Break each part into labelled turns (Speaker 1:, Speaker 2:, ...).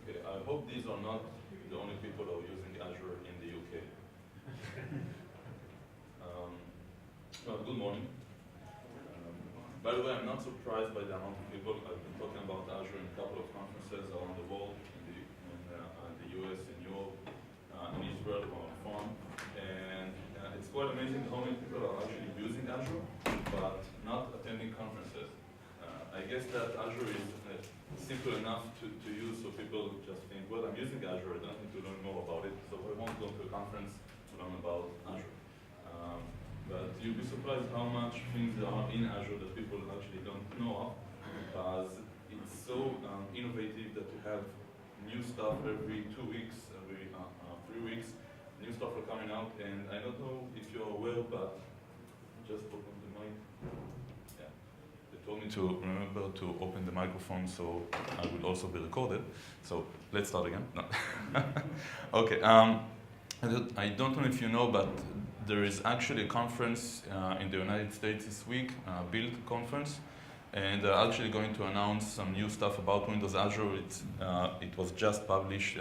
Speaker 1: Okay, I hope these are not the only people who are using Azure in the UK. Well, good morning. By the way, I'm not surprised by the amount of people. I've been talking about Azure in a couple of conferences around the world, in the US, in Europe, in Israel, where I'm from. And it's quite amazing how many people are actually using Azure, but not attending conferences. I guess that Azure is simple enough to use, so people just think, well, I'm using Azure, I don't need to learn more about it, so I won't go to a conference to learn about Azure. But you'll be surprised how much things there are in Azure that people actually don't know of, because it's so innovative that you have new stuff every 2 weeks, every 3 weeks, new stuff are coming out, and I don't know if you're aware, but just open the mic. Yeah. They told me to remember to open the microphone so I will also be recorded. So let's start again. No. Okay. I don't know if you know, but there is actually a conference in the United States this week, Build conference, and they're actually going to announce some new stuff about Windows Azure. It was just published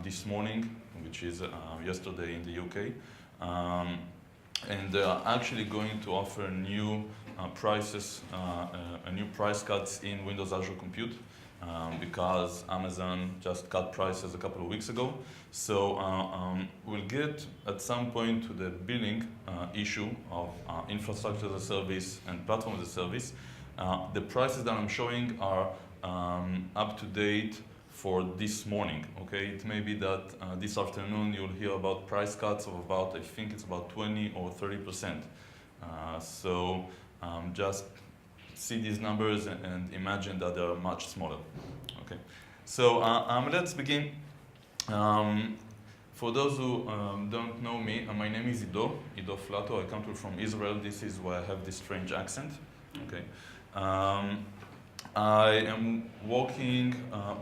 Speaker 1: this morning, which is yesterday in the UK. And they're actually going to offer new prices, new price cuts in Windows Azure Compute, because Amazon just cut prices a couple of weeks ago. So we'll get at some point to the billing issue of infrastructure as a service and platform as a service. The prices that I'm showing are up to date for this morning. Okay, it may be that this afternoon you'll hear about price cuts of about, I think it's about 20 or 30%. So just see these numbers and imagine that they're much smaller. Okay, so let's begin. For those who don't know me, my name is Ido Flatow. I come from Israel. This is why I have this strange accent. Okay. I am working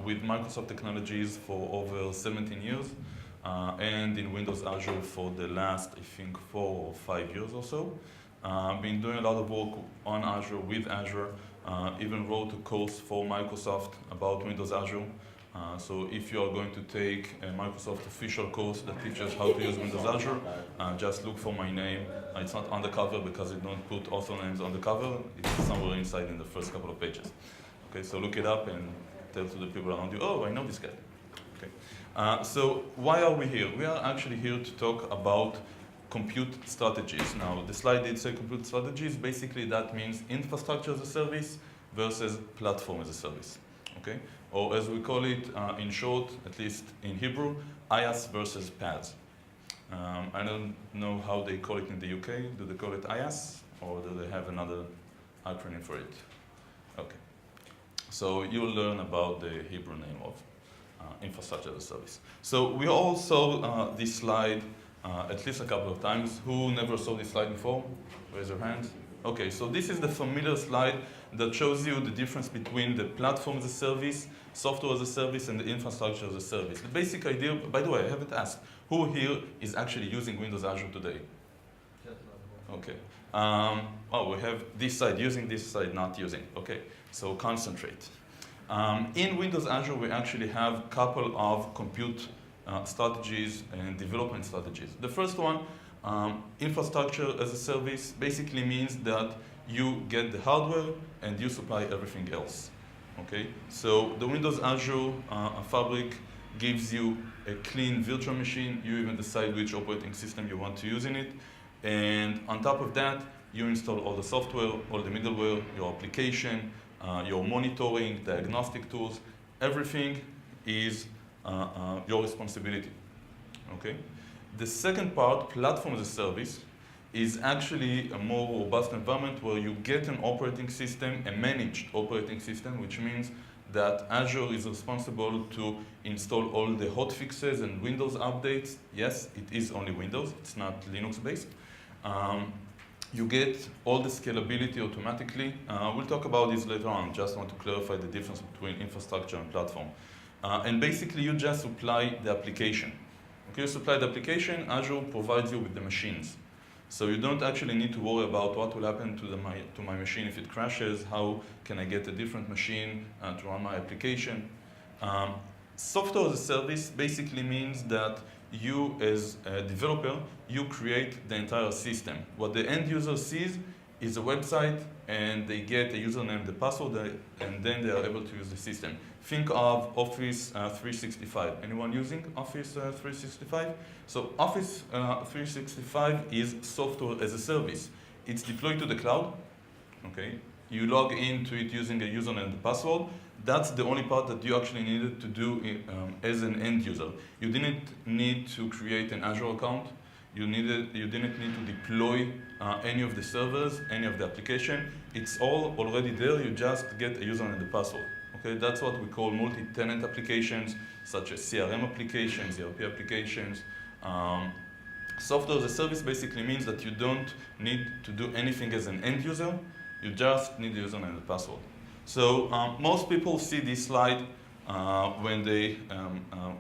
Speaker 1: with Microsoft technologies for over 17 years, and in Windows Azure for the last, I think, 4 or 5 years or so. I've been doing a lot of work on Azure, with Azure, even wrote a course for Microsoft about Windows Azure. So if you are going to take a Microsoft official course that teaches how to use Windows Azure, just look for my name. It's not on the cover because I don't put author names on the cover. It's somewhere inside in the first couple of pages. Okay, so look it up and tell to the people around you, oh, I know this guy. Okay. So why are we here? We are actually here to talk about compute strategies. Now, the slide did say compute strategies. Basically, that means infrastructure as a service versus platform as a service. Okay? Or as we call it in short, at least in Hebrew, IaaS versus Paas. I don't know how they call it in the UK. Do they call it IaaS, or do they have another acronym for it? Okay. So you'll learn about the Hebrew name of infrastructure as a service. So we all saw this slide at least a couple of times. Who never saw this slide before? Raise your hand. Okay, so this is the familiar slide that shows you the difference between the platform as a service, software as a service, and the infrastructure as a service. The basic idea, by the way, I haven't asked, who here is actually using Windows Azure today? Okay. Oh, we have this side using, this side not using. Okay, so concentrate. In Windows Azure, we actually have a couple of compute strategies and development strategies. The first one, infrastructure as a service, basically means that you get the hardware and you supply everything else. Okay, so the Windows Azure fabric gives you a clean virtual machine. You even decide which operating system you want to use in it, and on top of that, you install all the software, all the middleware, your application, your monitoring, diagnostic tools. Everything is your responsibility. Okay. The second part, platform as a service, is actually a more robust environment where you get an operating system, a managed operating system, which means that Azure is responsible to install all the hotfixes and Windows updates. Yes, it is only Windows, it's not Linux-based. You get all the scalability automatically. We'll talk about this later on. Just want to clarify the difference between infrastructure and platform. And basically, you just supply the application. Okay, you supply the application, Azure provides you with the machines. So you don't actually need to worry about what will happen to my machine if it crashes, how can I get a different machine to run my application. Software as a service basically means that you, as a developer, you create the entire system. What the end user sees is a website, and they get a username, the password, and then they are able to use the system. Think of Office 365. Anyone using Office 365? So Office 365 is software as a service. It's deployed to the cloud. Okay, you log into it using a username and the password. That's the only part that you actually needed to do as an end user. You didn't need to create an Azure account. You didn't need to deploy any of the servers, any of the application. It's all already there. You just get a username and the password. Okay, that's what we call multi-tenant applications, such as CRM applications, ERP applications. Software as a service basically means that you don't need to do anything as an end user. You just need the username and the password. So most people see this slide when they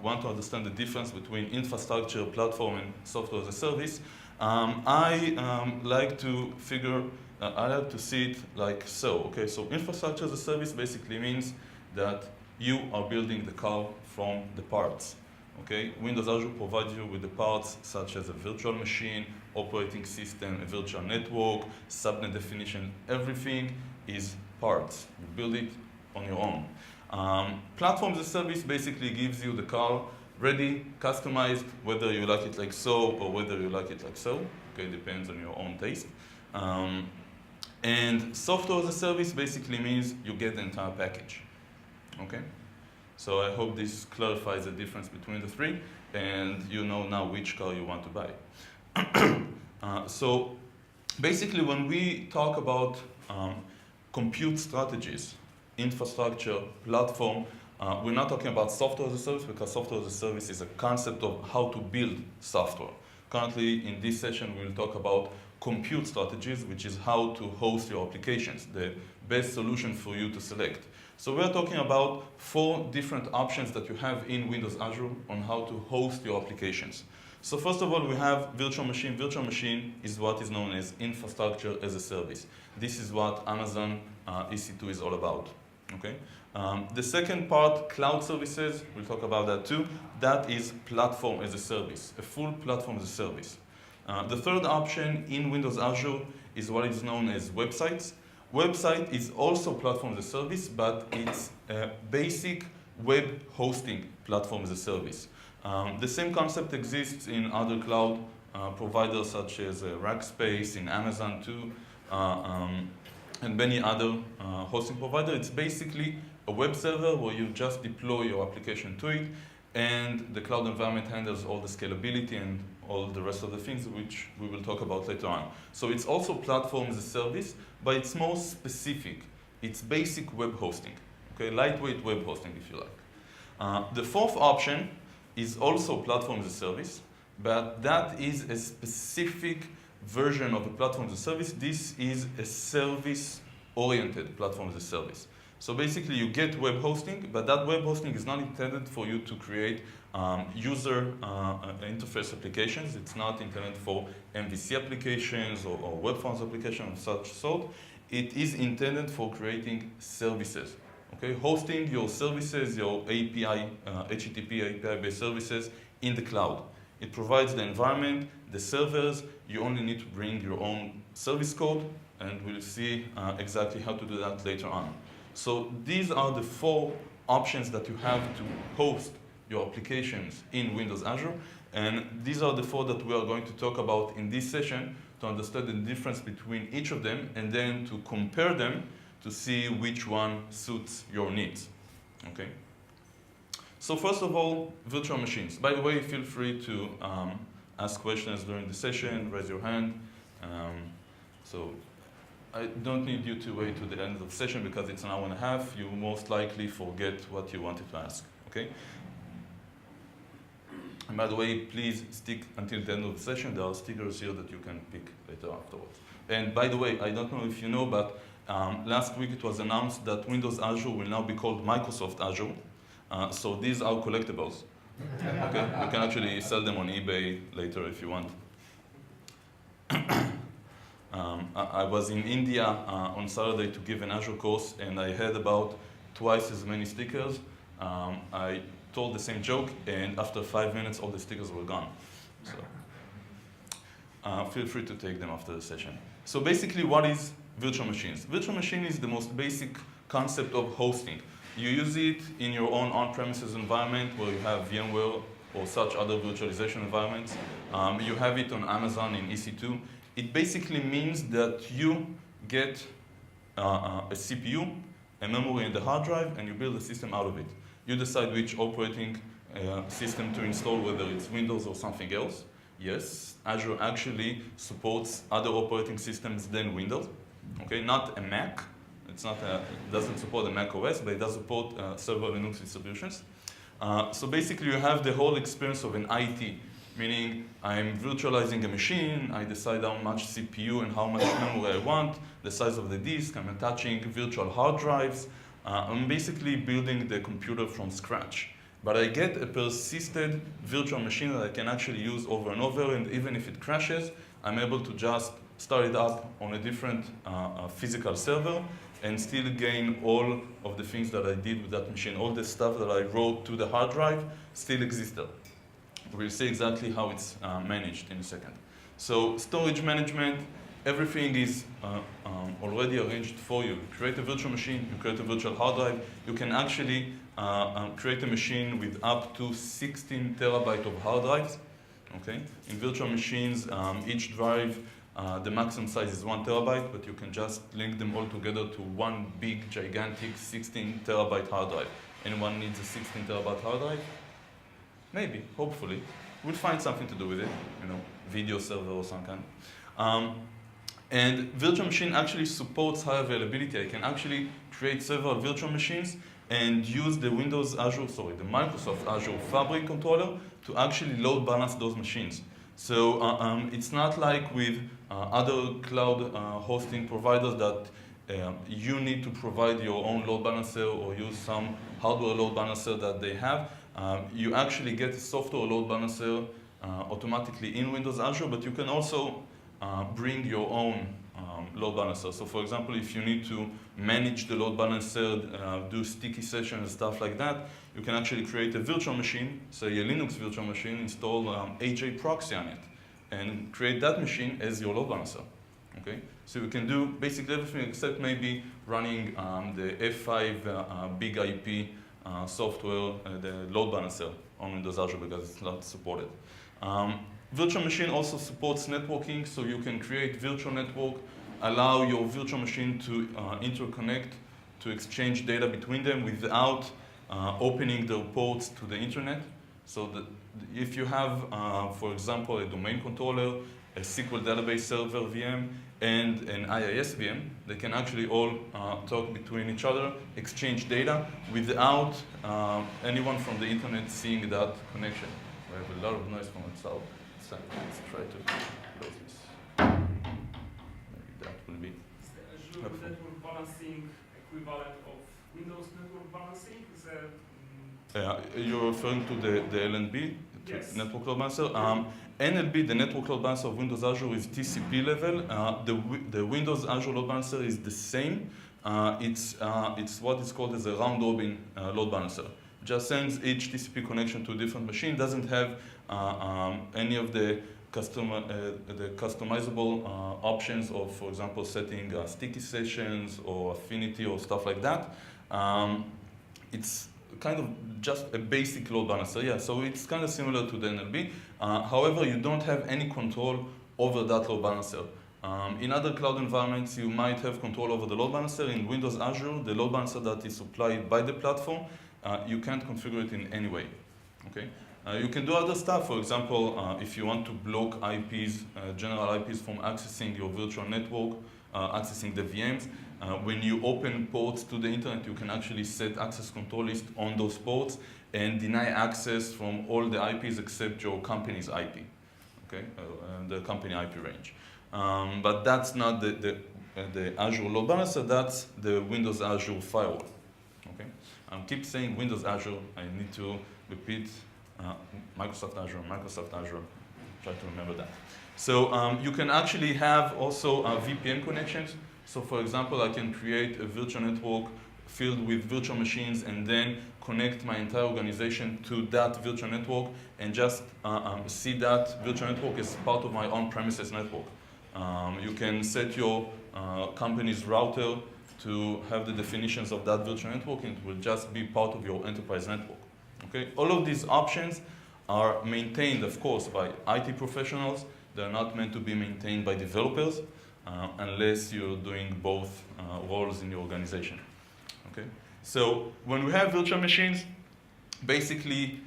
Speaker 1: want to understand the difference between infrastructure, platform, and software as a service. I like to see it like so. Okay, so infrastructure as a service basically means that you are building the car from the parts. Okay, Windows Azure provides you with the parts such as a virtual machine, operating system, a virtual network, subnet definition. Everything is parts. You build it on your own. Platform as a service basically gives you the car ready, customized, whether you like it like so or whether you like it like so. Okay, depends on your own taste. And software as a service basically means you get the entire package. Okay? So I hope this clarifies the difference between the three, and you know now which car you want to buy. So basically when we talk about compute strategies, infrastructure, platform, we're not talking about software as a service, because software as a service is a concept of how to build software. Currently in this session we'll talk about compute strategies, which is how to host your applications, the best solution for you to select. So we're talking about 4 different options that you have in Windows Azure on how to host your applications. So first of all, we have virtual machine. Virtual machine is what is known as infrastructure as a service. This is what Amazon EC2 is all about. Okay. The second part, cloud services, we'll talk about that too. That is platform as a service, a full platform as a service. The third option in Windows Azure is what is known as websites. Website is also platform as a service, but it's a basic web hosting platform as a service. The same concept exists in other cloud providers such as Rackspace, in Amazon too, and many other hosting providers. It's basically a web server where you just deploy your application to it, and the cloud environment handles all the scalability and all the rest of the things which we will talk about later on. So it's also platform as a service, but it's more specific. It's basic web hosting, okay, lightweight web hosting if you like. The fourth option is also platform as a service, but that is a specific version of a platform as a service. This is a service-oriented platform as a service. So basically you get web hosting, but that web hosting is not intended for you to create user interface applications. It's not intended for MVC applications or web forms applications of such sort. It is intended for creating services. Okay, hosting your services, your API, HTTP API-based services in the cloud. It provides the environment, the servers. You only need to bring your own service code, and we'll see exactly how to do that later on. So these are the 4 options that you have to host your applications in Windows Azure, and these are the 4 that we are going to talk about in this session to understand the difference between each of them, and then to compare them to see which one suits your needs. Okay. So first of all, virtual machines. By the way, feel free to ask questions during the session, raise your hand. So I don't need you to wait to the end of the session because it's an hour and a half. You most likely forget what you wanted to ask. Okay. And by the way, please stick until the end of the session. There are stickers here that you can pick later afterwards. And by the way, I don't know if you know, but last week it was announced that Windows Azure will now be called Microsoft Azure. So these are collectibles. Okay? You can actually sell them on eBay later if you want. I was in India on Saturday to give an Azure course, and I had about twice as many stickers I told the same joke, and after 5 minutes, all the stickers were gone. So feel free to take them after the session. So basically, what is virtual machines? Virtual machine is the most basic concept of hosting. You use it in your own on-premises environment where you have VMware or such other virtualization environments. You have it on Amazon in EC2. It basically means that you get a CPU, a memory, and a hard drive, and you build a system out of it. You decide which operating system to install, whether it's Windows or something else. Yes, Azure actually supports other operating systems than Windows. Okay, not a Mac. It doesn't support a Mac OS, but it does support several Linux distributions. So basically, you have the whole experience of an IT, meaning I'm virtualizing a machine, I decide how much CPU and how much memory I want, the size of the disk, I'm attaching virtual hard drives. I'm basically building the computer from scratch. But I get a persisted virtual machine that I can actually use over and over, and even if it crashes, I'm able to just start it up on a different physical server and still gain all of the things that I did with that machine. All the stuff that I wrote to the hard drive still exists there. We'll see exactly how it's managed in a second. So storage management, everything is already arranged for you. You create a virtual machine, you create a virtual hard drive. You can actually create a machine with up to 16 terabytes of hard drives. Okay? In virtual machines, each drive, the maximum size is 1 terabyte, but you can just link them all together to one big, gigantic 16 terabyte hard drive. Anyone needs a 16 terabyte hard drive? Maybe, hopefully. We'll find something to do with it, video server or some kind. And virtual machine actually supports high availability. I can actually create several virtual machines and use the the Microsoft Azure Fabric controller to actually load balance those machines. So it's not like with other cloud hosting providers that you need to provide your own load balancer or use some hardware load balancer that they have. You actually get a software load balancer automatically in Windows Azure, but you can also bring your own load balancer. So for example, if you need to manage the load balancer, do sticky sessions and stuff like that, you can actually create a virtual machine, say a Linux virtual machine, install AJ proxy on it, and create that machine as your load balancer. Okay? So you can do basically everything except maybe running the F5 big IP software, the load balancer on Windows Azure because it's not supported. Virtual machine also supports networking, so you can create virtual network, allow your virtual machine to interconnect, to exchange data between them without opening their ports to the internet. So that if you have, for example, a domain controller, a SQL database server VM, and an IaaS VM, they can actually all talk between each other, exchange data without anyone from the internet seeing that connection. We have a lot of noise from outside. Let's try to close this. Maybe that will be
Speaker 2: Is the Azure network balancing equivalent of Windows network balancing?
Speaker 1: You're referring to the LNB,
Speaker 2: yes.
Speaker 1: Network Load Balancer. NLB, the Network Load Balancer of Windows Azure, is TCP level. The Windows Azure Load Balancer is the same. It's what is called as a round-robin load balancer. Just sends each TCP connection to a different machine. Doesn't have any of the customizable options of, for example, setting sticky sessions or affinity or stuff like that. It's kind of just a basic load balancer, yeah. So it's kind of similar to the NLB. However, you don't have any control over that load balancer. In other cloud environments, you might have control over the load balancer. In Windows Azure, the load balancer that is supplied by the platform, you can't configure it in any way. Okay? You can do other stuff. For example, if you want to block IPs, general IPs from accessing your virtual network, accessing the VMs, when you open ports to the internet, you can actually set access control list on those ports and deny access from all the IPs except your company's IP, okay, the company IP range. But that's not the Azure load balancer, that's the Windows Azure firewall. Okay? I keep saying Windows Azure, I need to repeat Microsoft Azure. Try to remember that. So you can actually have also VPN connections. So for example, I can create a virtual network filled with virtual machines and then connect my entire organization to that virtual network and just see that virtual network as part of my on-premises network. You can set your company's router to have the definitions of that virtual network, and it will just be part of your enterprise network. Okay? All of these options are maintained, of course, by IT professionals. They're not meant to be maintained by developers unless you're doing both roles in your organization. Okay? So when we have virtual machines, basically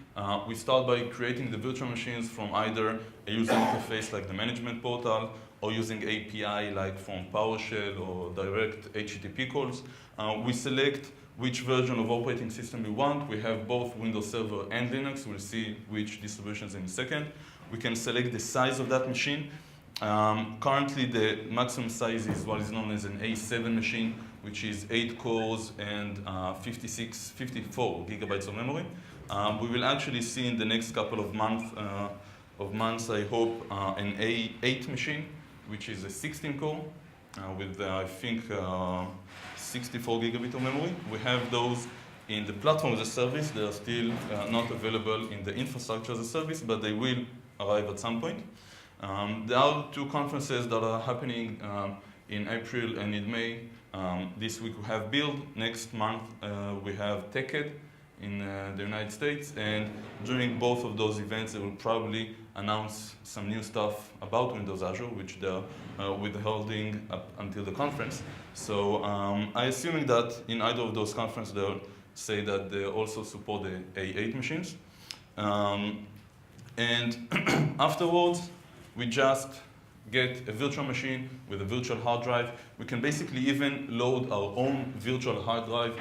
Speaker 1: we start by creating the virtual machines from either a user interface like the management portal, or using API like from PowerShell or direct HTTP calls. We select which version of operating system we want. We have both Windows Server and Linux. We'll see which distributions in a second. We can select the size of that machine. Currently, the maximum size is what is known as an A7 machine, which is 8 cores and 54 gigabytes of memory. We will actually see in the next couple of months, I hope, an A8 machine, which is a 16 core with, I think, 64 gigabit of memory. We have those in the platform-as-a-service. They are still not available in the infrastructure-as-a-service, but they will arrive at some point. There are two conferences that are happening in April and in May. This week we have Build. Next month we have TechEd in the United States. And during both of those events, they will probably announce some new stuff about Windows Azure, which they're withholding up until the conference. So I'm assuming that in either of those conferences, they'll say that they also support the A8 machines. And afterwards, we just get a virtual machine with a virtual hard drive. We can basically even load our own virtual hard drive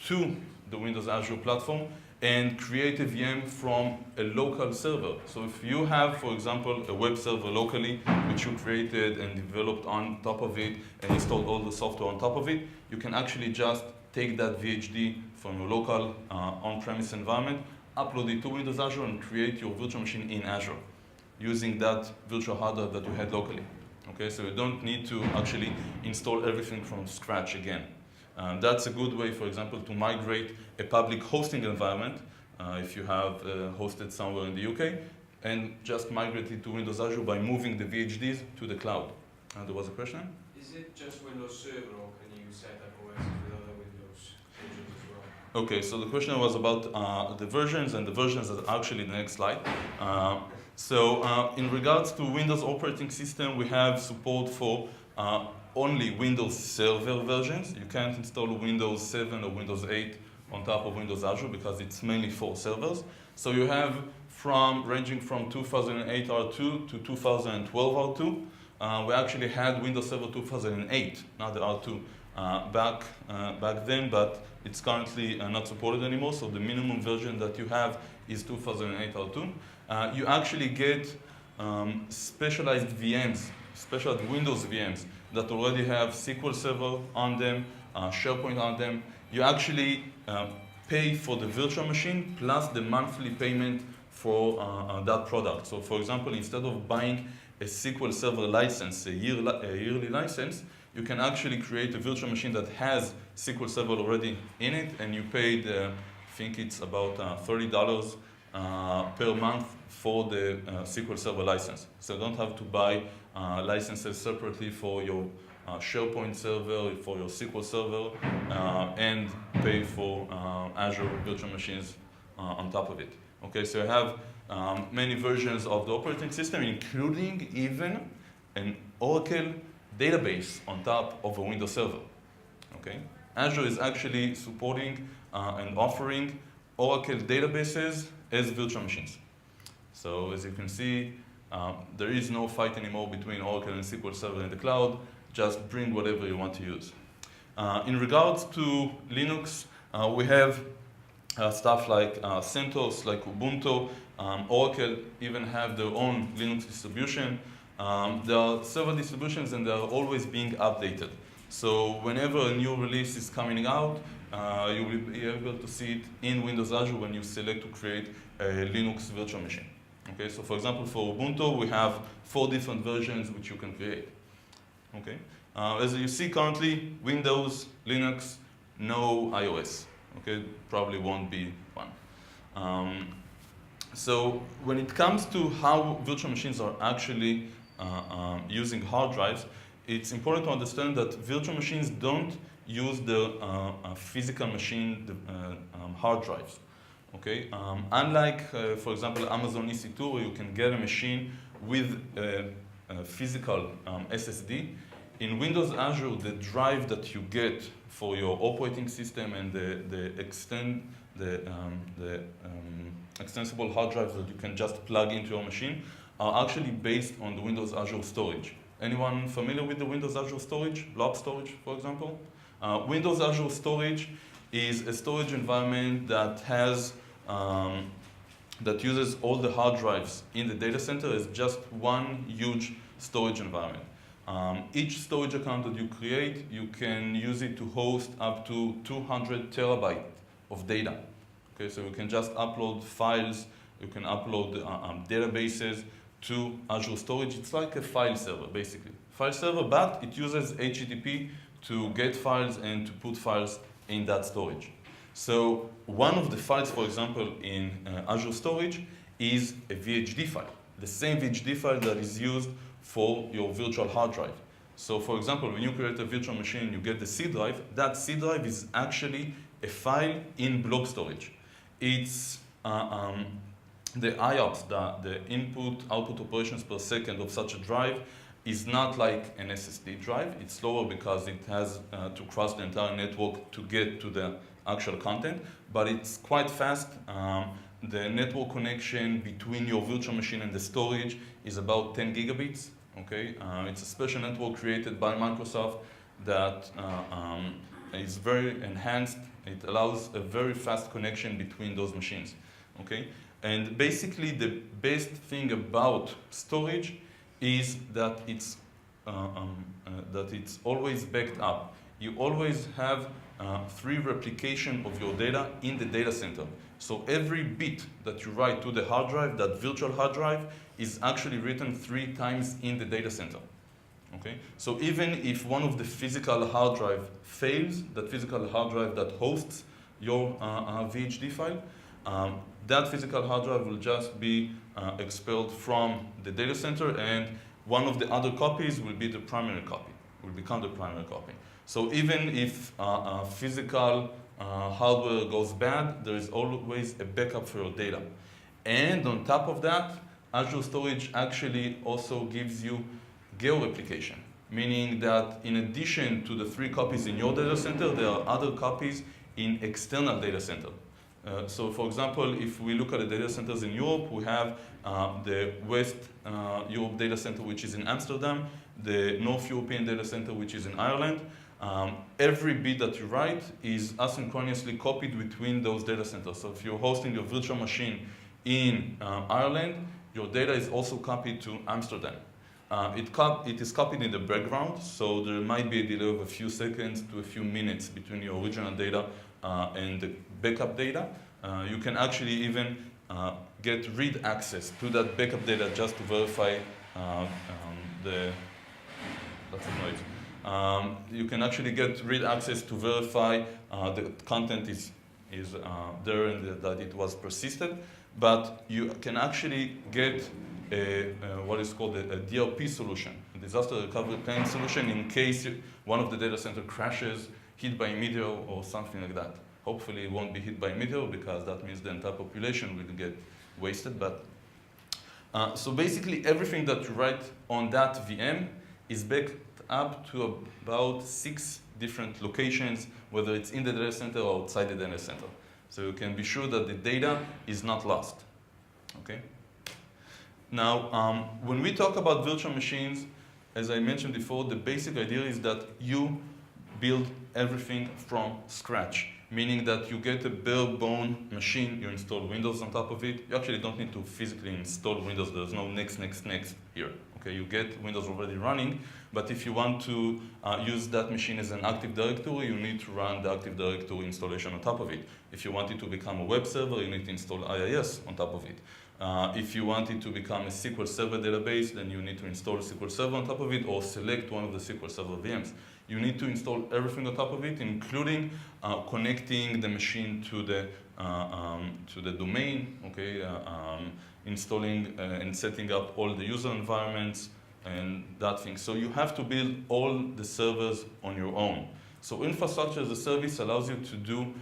Speaker 1: to the Windows Azure platform and create a VM from a local server. So if you have, for example, a web server locally, which you created and developed on top of it and installed all the software on top of it, you can actually just take that VHD from your local on-premise environment, upload it to Windows Azure, and create your virtual machine in Azure using that virtual hard drive that you had locally. Okay, so you don't need to actually install everything from scratch again. That's a good way, for example, to migrate a public hosting environment, if you have hosted somewhere in the UK, and just migrate it to Windows Azure by moving the VHDs to the cloud. There was a question?
Speaker 3: Is it just Windows Server, or can you set up OS with other Windows versions as well?
Speaker 1: Okay, so the question was about the versions, and the versions are actually the next slide. So in regards to Windows operating system, we have support for only Windows Server versions. You can't install Windows 7 or Windows 8 on top of Windows Azure because it's mainly for servers. So you have ranging from 2008 R2 to 2012 R2. We actually had Windows Server 2008, not the R2, back then, but it's currently not supported anymore. So the minimum version that you have is 2008 R2. You actually get specialized VMs, specialized Windows VMs that already have SQL Server on them, SharePoint on them. You actually pay for the virtual machine plus the monthly payment for that product. So for example, instead of buying a SQL Server license, a yearly license, you can actually create a virtual machine that has SQL Server already in it, and you paid, I think it's about $30 per month for the SQL Server license. So you don't have to buy licenses separately for your SharePoint server, for your SQL server, and pay for Azure virtual machines on top of it. Okay, so you have many versions of the operating system, including even an Oracle database on top of a Windows server. Okay, Azure is actually supporting and offering Oracle databases as virtual machines. So as you can see, there is no fight anymore between Oracle and SQL Server in the cloud. Just bring whatever you want to use. In regards to Linux, we have stuff like CentOS, like Ubuntu. Oracle even have their own Linux distribution. There are several distributions, and they are always being updated. So whenever a new release is coming out, you will be able to see it in Windows Azure when you select to create a Linux virtual machine. Okay, so for example, for Ubuntu, we have 4 different versions which you can create. Okay, as you see currently, Windows, Linux, no iOS. Okay, probably won't be one. So when it comes to how virtual machines are actually using hard drives, it's important to understand that virtual machines don't use the physical machine hard drives. Okay, unlike, for example, Amazon EC2, where you can get a machine with a physical SSD. In Windows Azure, the drive that you get for your operating system and the extensible hard drives that you can just plug into your machine are actually based on the Windows Azure storage. Anyone familiar with the Windows Azure storage? Blob storage, for example? Windows Azure storage is a storage environment that has that uses all the hard drives in the data center as just one huge storage environment. Each storage account that you create, you can use it to host up to 200 terabytes of data. Okay, so you can just upload files, you can upload databases to Azure storage. It's like a file server, basically. File server, but it uses HTTP to get files and to put files in that storage. So one of the files, for example, in Azure storage is a VHD file, the same VHD file that is used for your virtual hard drive. So for example, when you create a virtual machine, you get the C drive. That C drive is actually a file in block storage. It's the IOPS, the input-output operations per second of such a drive is not like an SSD drive. It's slower because it has to cross the entire network to get to the actual content, but it's quite fast. The network connection between your virtual machine and the storage is about 10 gigabits. Okay, it's a special network created by Microsoft that is very enhanced. It allows a very fast connection between those machines. Okay, and basically the best thing about storage is that it's always backed up. You always have 3 replication of your data in the data center. So every bit that you write to the hard drive, that virtual hard drive, is actually written 3 times in the data center. Okay? So even if one of the physical hard drive fails, that physical hard drive that hosts your VHD file, that physical hard drive will just be expelled from the data center, and one of the other copies will be the primary copy, will become the primary copy. So even if physical hardware goes bad, there is always a backup for your data. And on top of that, Azure Storage actually also gives you geo-replication, meaning that in addition to the 3 copies in your data center, there are other copies in external data center. So for example, if we look at the data centers in Europe, we have the West Europe data center, which is in Amsterdam, the North European data center, which is in Ireland. Every bit that you write is asynchronously copied between those data centers. So if you're hosting your virtual machine in Ireland, your data is also copied to Amsterdam. It is copied in the background, so there might be a delay of a few seconds to a few minutes between your original data and the backup data. You can actually even get read access to that backup data just to verify that's a noise. You can actually get read access to verify the content is there and that it was persisted, but you can actually get what is called a DRP solution, a disaster recovery plan solution, in case one of the data center crashes, hit by a meteor or something like that. Hopefully it won't be hit by a meteor because that means the entire population will get wasted. But so basically everything that you write on that VM is backed up to about 6 different locations, whether it's in the data center or outside the data center. So you can be sure that the data is not lost. Okay? Now, when we talk about virtual machines, as I mentioned before, the basic idea is that you build everything from scratch, meaning that you get a bare-bone machine, you install Windows on top of it. You actually don't need to physically install Windows. There's no next here. Okay, you get Windows already running, but if you want to use that machine as an Active Directory, you need to run the Active Directory installation on top of it. If you want it to become a web server, you need to install IaaS on top of it. If you want it to become a SQL Server database, then you need to install SQL Server on top of it or select one of the SQL Server VMs. you need to install everything on top of it, including connecting the machine to the domain, okay, installing and setting up all the user environments and that thing. So you have to build all the servers on your own. So infrastructure as a service allows you to do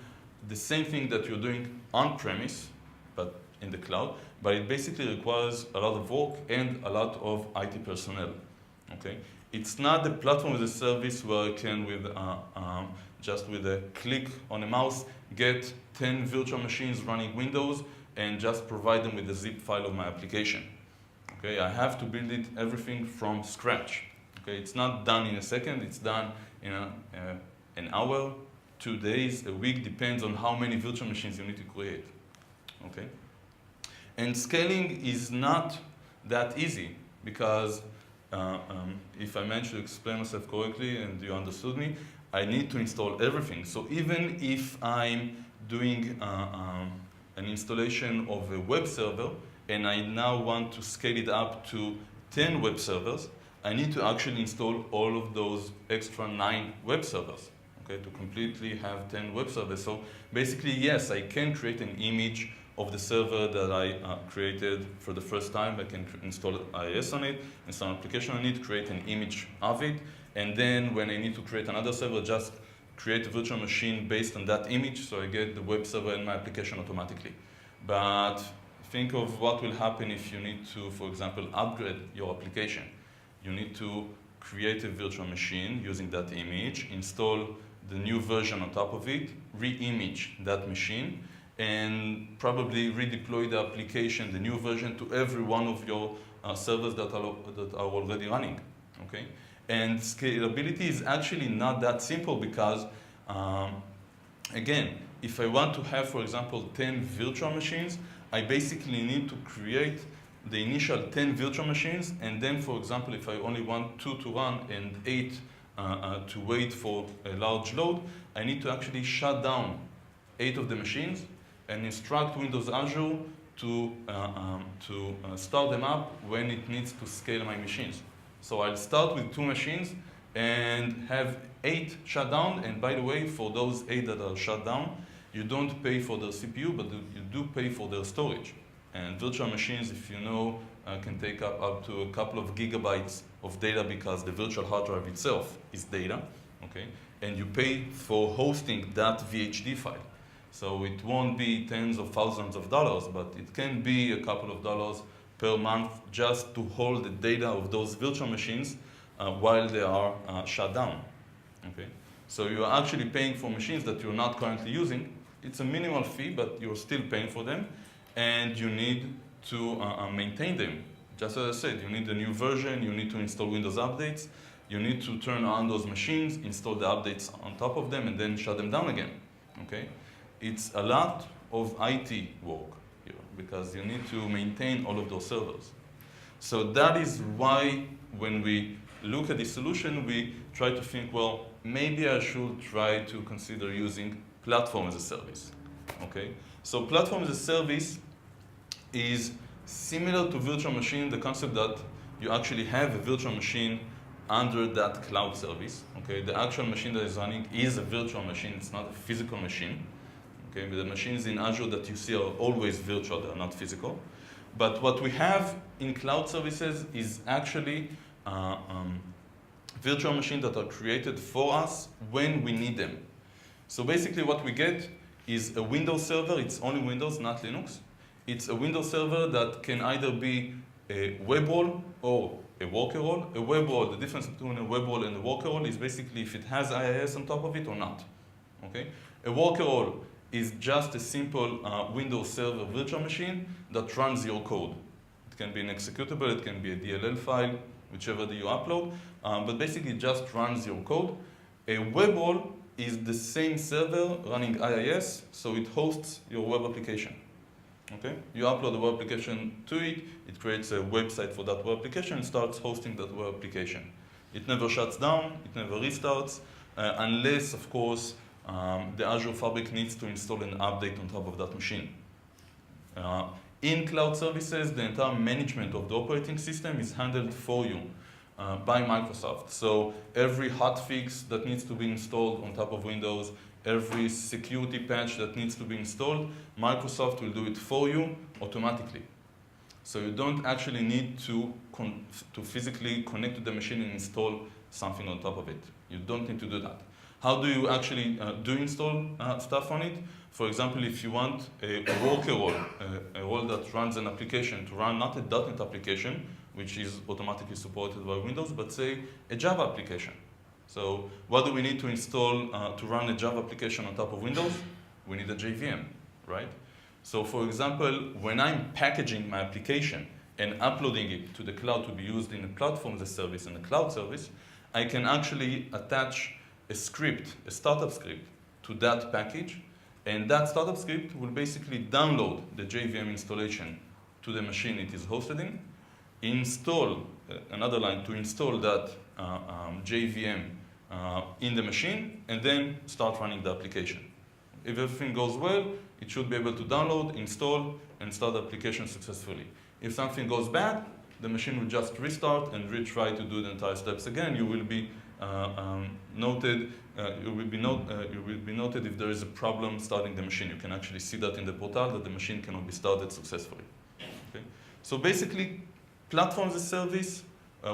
Speaker 1: the same thing that you're doing on-premise, but in the cloud, but it basically requires a lot of work and a lot of IT personnel, okay? It's not the platform as a service where I can, just with a click on a mouse, get 10 virtual machines running Windows and just provide them with the zip file of my application. Okay, I have to build it everything from scratch. Okay, it's not done in a second, it's done in an hour, 2 days, a week, depends on how many virtual machines you need to create. Okay? And scaling is not that easy because if I manage to explain myself correctly and you understood me, I need to install everything. So even if I'm doing an installation of a web server and I now want to scale it up to 10 web servers, I need to actually install all of those extra 9 web servers, okay, to completely have 10 web servers. So basically, yes, I can create an image of the server that I created for the first time. I can install IaaS on it, install an application on it, create an image of it, and then when I need to create another server, just create a virtual machine based on that image, so I get the web server and my application automatically. But think of what will happen if you need to, for example, upgrade your application. You need to create a virtual machine using that image, install the new version on top of it, re-image that machine, and probably redeploy the application, the new version, to every one of your servers that are already running, okay? And scalability is actually not that simple because, again, if I want to have, for example, 10 virtual machines, I basically need to create the initial 10 virtual machines, and then, for example, if I only want 2 to run and 8 to wait for a large load, I need to actually shut down 8 of the machines and instruct Windows Azure to start them up when it needs to scale my machines. So I'll start with 2 machines and have 8 shut down, and by the way, for those 8 that are shut down, you don't pay for their CPU, but you do pay for their storage. And virtual machines, if you know, can take up to a couple of gigabytes of data because the virtual hard drive itself is data, okay? And you pay for hosting that VHD file. So it won't be tens of thousands of dollars, but it can be a couple of dollars per month just to hold the data of those virtual machines while they are shut down, okay? So you're actually paying for machines that you're not currently using. It's a minimal fee, but you're still paying for them, and you need to maintain them. Just as I said, you need a new version, you need to install Windows updates, you need to turn on those machines, install the updates on top of them, and then shut them down again, okay? It's a lot of IT work here because you need to maintain all of those servers. So that is why when we look at this solution, we try to think, well, maybe I should try to consider using platform as a service, okay? So platform as a service is similar to virtual machine, the concept that you actually have a virtual machine under that cloud service, okay? The actual machine that is running is a virtual machine, it's not a physical machine, okay? But the machines in Azure that you see are always virtual, they're not physical. But what we have in cloud services is actually virtual machines that are created for us when we need them. So basically what we get is a Windows server, it's only Windows, not Linux. It's a Windows server that can either be a web role or a worker role. A web role, the difference between a web role and a worker role is basically if it has IaaS on top of it or not, okay? A worker role is just a simple Windows server virtual machine that runs your code. It can be an executable, it can be a DLL file, whichever you upload, but basically it just runs your code. A web role is the same server running IaaS, so it hosts your web application. Okay? You upload the web application to it, it creates a website for that web application and starts hosting that web application. It never shuts down, it never restarts, unless, of course, the Azure Fabric needs to install an update on top of that machine. In cloud services, the entire management of the operating system is handled for you. by Microsoft. So every hotfix that needs to be installed on top of Windows, every security patch that needs to be installed, Microsoft will do it for you automatically. So you don't actually need to physically connect to the machine and install something on top of it. You don't need to do that. How do you actually do install stuff on it? For example, if you want a worker role, a role that runs an application to run not a .NET application, which is automatically supported by Windows, but say a Java application. So what do we need to install to run a Java application on top of Windows? We need a JVM, right? So for example, when I'm packaging my application and uploading it to the cloud to be used in a platform-as-a-service and a cloud service, I can actually attach a script, a startup script, to that package, and that startup script will basically download the JVM installation to the machine it is hosted in, install another line to install that JVM in the machine, and then start running the application. If everything goes well, it should be able to download, install, and start the application successfully. If something goes bad, the machine will just restart and retry to do the entire steps again. You will be noted. You will be noted if there is a problem starting the machine. You can actually see that in the portal that the machine cannot be started successfully. Okay? So basically, platform-as-a-service,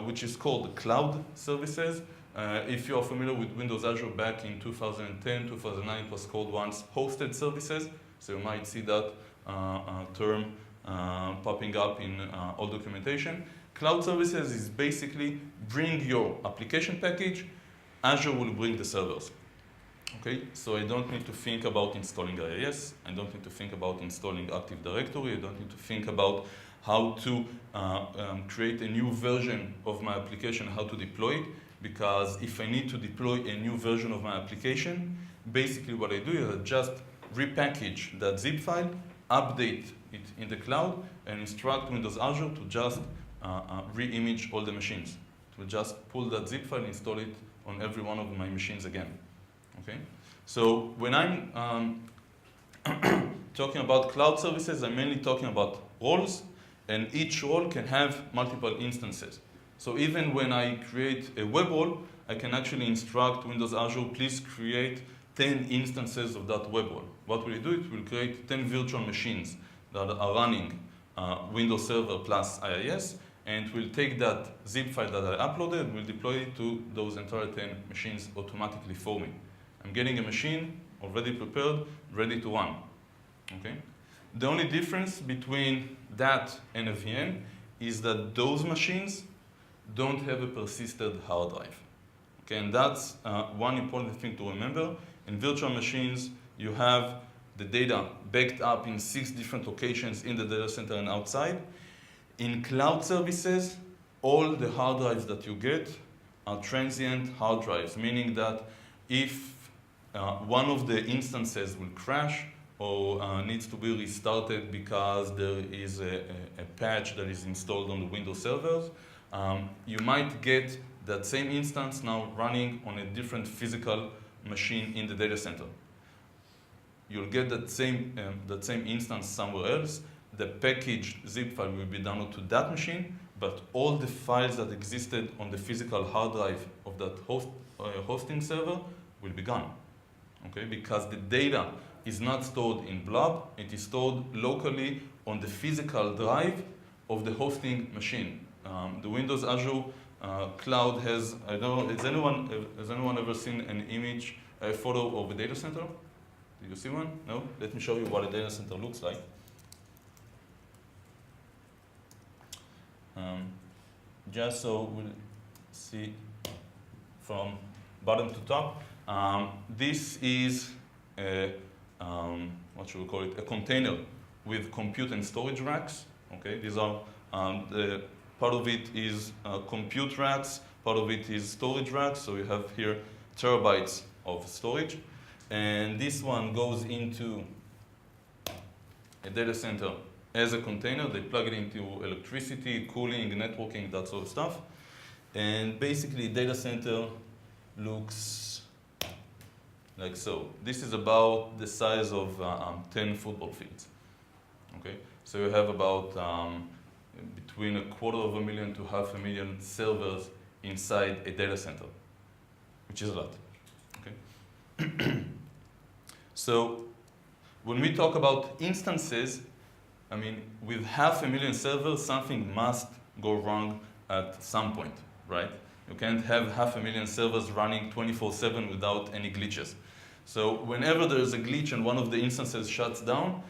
Speaker 1: which is called cloud services. If you are familiar with Windows Azure back in 2010, 2009, it was called once hosted services. So you might see that term popping up in all documentation. Cloud services is basically bring your application package, Azure will bring the servers. Okay, so I don't need to think about installing IaaS, I don't need to think about installing Active Directory, I don't need to think about how to create a new version of my application, how to deploy it, because if I need to deploy a new version of my application, basically what I do is I just repackage that zip file, update it in the cloud, and instruct Windows Azure to just re-image all the machines. To just pull that zip file and install it on every one of my machines again. Okay? So when I'm talking about cloud services, I'm mainly talking about roles, and each role can have multiple instances. So even when I create a web role, I can actually instruct Windows Azure, please create 10 instances of that web role. What will it do? It will create 10 virtual machines that are running Windows Server plus IaaS, and will take that zip file that I uploaded and will deploy it to those entire 10 machines automatically for me. I'm getting a machine already prepared, ready to run. Okay? The only difference between that and a VM is that those machines don't have a persisted hard drive. Okay, and that's one important thing to remember. In virtual machines, you have the data backed up in 6 different locations in the data center and outside. In cloud services, all the hard drives that you get are transient hard drives, meaning that if one of the instances will crash or needs to be restarted because there is a patch that is installed on the Windows servers, you might get that same instance now running on a different physical machine in the data center. You'll get that same instance somewhere else. The packaged zip file will be downloaded to that machine, but all the files that existed on the physical hard drive of that hosting server will be gone. Okay? Because the data is not stored in blob, it is stored locally on the physical drive of the hosting machine. The Windows Azure cloud has, I don't know, has anyone ever seen an image, a photo of a data center? Did you see one? No? Let me show you what a data center looks like. Just so we'll see from bottom to top. This is a, what should we call it? A container with compute and storage racks. Okay, these are part of it is compute racks, part of it is storage racks. So you have here terabytes of storage, and this one goes into a data center as a container. They plug it into electricity, cooling, networking, that sort of stuff. And basically, data center looks like so. This is about the size of 10 football fields. Okay, so you have about between 250,000 to 500,000 servers inside a data center, which is a lot. Okay. So when we talk about instances, I mean, with 500,000 servers, something must go wrong at some point, right? You can't have 500,000 servers running 24/7 without any glitches. So whenever there is a glitch and one of the instances shuts down,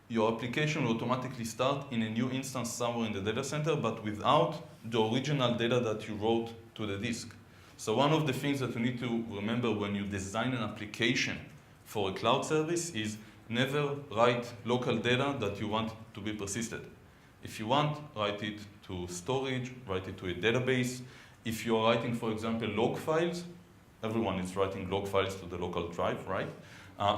Speaker 1: your application will automatically start in a new instance somewhere in the data center, but without the original data that you wrote to the disk. So one of the things that you need to remember when you design an application for a cloud service is never write local data that you want to be persisted. If you want, write it to storage, write it to a database. If you're writing, for example, log files, everyone is writing log files to the local drive, right?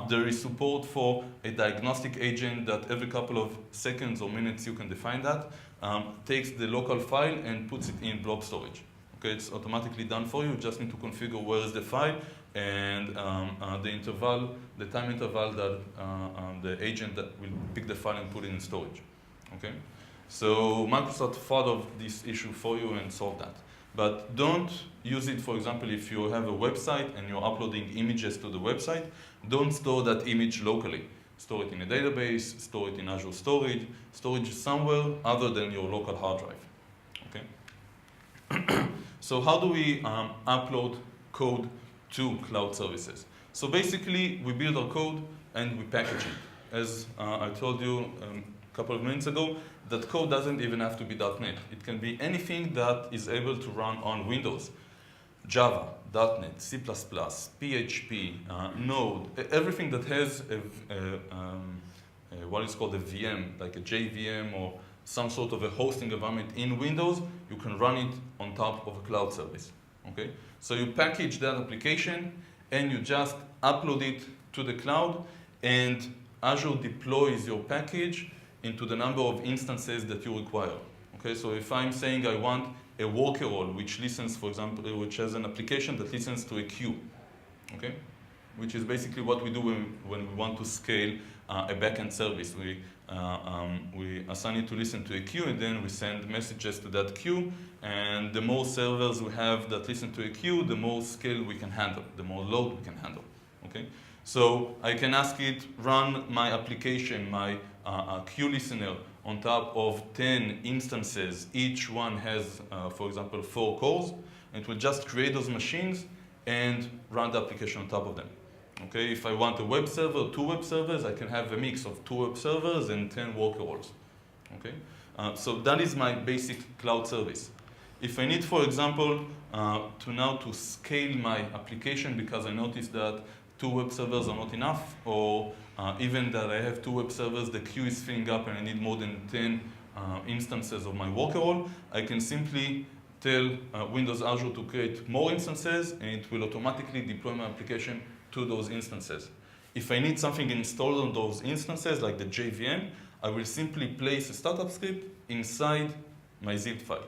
Speaker 1: There is support for a diagnostic agent that every couple of seconds or minutes you can define that, takes the local file and puts it in blob storage. Okay, it's automatically done for you. You just need to configure where is the file and the time interval that the agent that will pick the file and put it in storage. Okay, so Microsoft thought of this issue for you and solved that. But don't use it, for example, if you have a website and you're uploading images to the website, don't store that image locally. Store it in a database, store it in Azure Storage, storage somewhere other than your local hard drive. Okay? So how do we upload code to cloud services? So basically, we build our code and we package it. As I told you a couple of minutes ago, that code doesn't even have to be .NET. It can be anything that is able to run on Windows. Java, .NET, C++, PHP, Node, everything that has what is called a VM, like a JVM or some sort of a hosting environment in Windows, you can run it on top of a cloud service. Okay? So you package that application and you just upload it to the cloud, and Azure deploys your package into the number of instances that you require. Okay, so if I'm saying I want a worker role which listens, for example, which has an application that listens to a queue, okay, which is basically what we do when we want to scale a backend service. We assign it to listen to a queue, and then we send messages to that queue, and the more servers we have that listen to a queue, the more scale we can handle, the more load we can handle. Okay, so I can ask it, run my application, my queue listener on top of 10 instances. Each one has, for example, 4 cores. It will just create those machines and run the application on top of them. Okay, if I want a web server, 2 web servers, I can have a mix of 2 web servers and 10 worker roles. Okay, so that is my basic cloud service. If I need, for example, to scale my application because I noticed that 2 web servers are not enough, or even that I have 2 web servers, the queue is filling up and I need more than 10 instances of my worker role, I can simply tell Windows Azure to create more instances, and it will automatically deploy my application to those instances. If I need something installed on those instances, like the JVM, I will simply place a startup script inside my zipped file.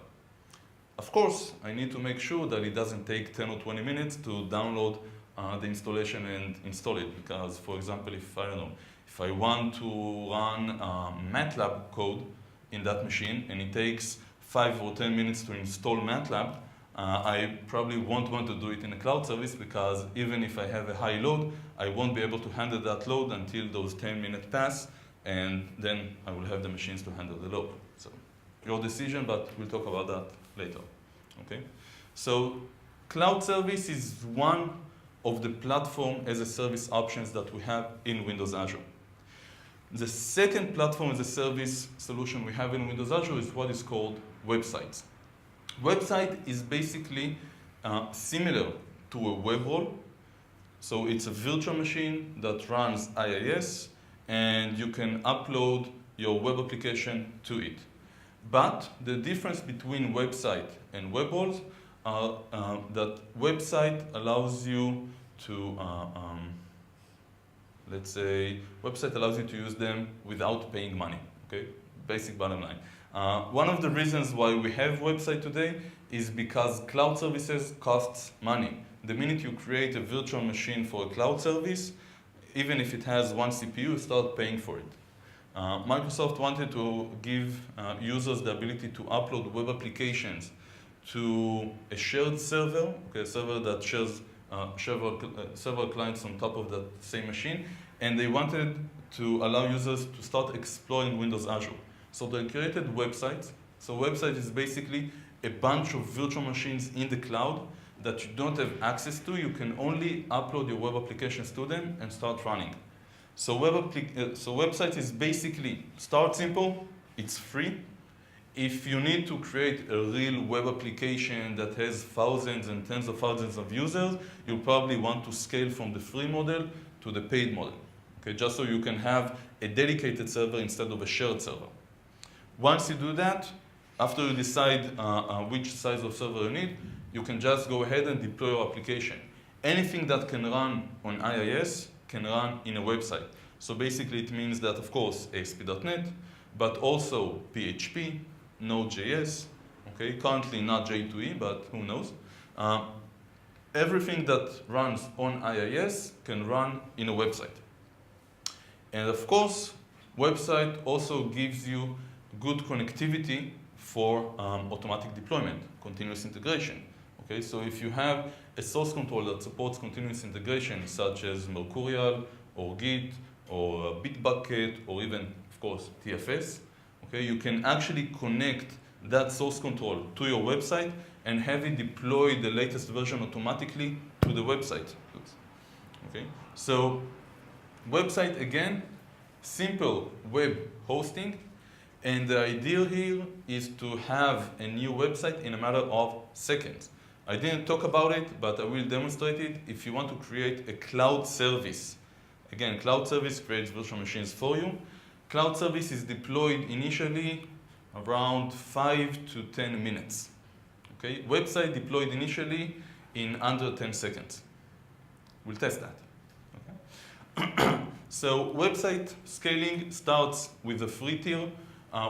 Speaker 1: Of course, I need to make sure that it doesn't take 10 or 20 minutes to download the installation and install it, because, for example, if I want to run MATLAB code in that machine and it takes 5 or 10 minutes to install MATLAB, I probably won't want to do it in a cloud service, because even if I have a high load, I won't be able to handle that load until those 10 minutes pass, and then I will have the machines to handle the load. So your decision, but we'll talk about that later. Okay? So cloud service is one of the platform-as-a-service options that we have in Windows Azure. The second platform-as-a-service solution we have in Windows Azure is what is called websites. Website is basically similar to a web role. So it's a virtual machine that runs IaaS, and you can upload your web application to it. But the difference between website and web roles are that website allows you to, let's say, website allows you to use them without paying money, okay? Basic bottom line. One of the reasons why we have website today is because cloud services costs money. The minute you create a virtual machine for a cloud service, even if it has 1 CPU, start paying for it. Microsoft wanted to give users the ability to upload web applications to a shared server, okay, a server that shares several clients on top of that same machine, and they wanted to allow users to start exploring Windows Azure. So they created websites. So website is basically a bunch of virtual machines in the cloud that you don't have access to. You can only upload your web applications to them and start running. So website is basically, start simple, it's free. If you need to create a real web application that has thousands and tens of thousands of users, you probably want to scale from the free model to the paid model, okay, just so you can have a dedicated server instead of a shared server. Once you do that, after you decide which size of server you need, you can just go ahead and deploy your application. Anything that can run on IaaS can run in a website. So basically it means that, of course, ASP.NET, but also PHP, Node.js, okay, currently not J2E, but who knows. Everything that runs on IaaS can run in a website. And of course, website also gives you good connectivity for automatic deployment, continuous integration. Okay, so if you have a source control that supports continuous integration, such as Mercurial, or Git, or Bitbucket, or even, of course, TFS, okay, you can actually connect that source control to your website and have it deploy the latest version automatically to the website. Okay, so website, again, simple web hosting. And the idea here is to have a new website in a matter of seconds. I didn't talk about it, but I will demonstrate it. If you want to create a cloud service, again, cloud service creates virtual machines for you. Cloud service is deployed initially around 5 to 10 minutes. Okay? Website deployed initially in under 10 seconds. We'll test that. Okay? So website scaling starts with a free tier,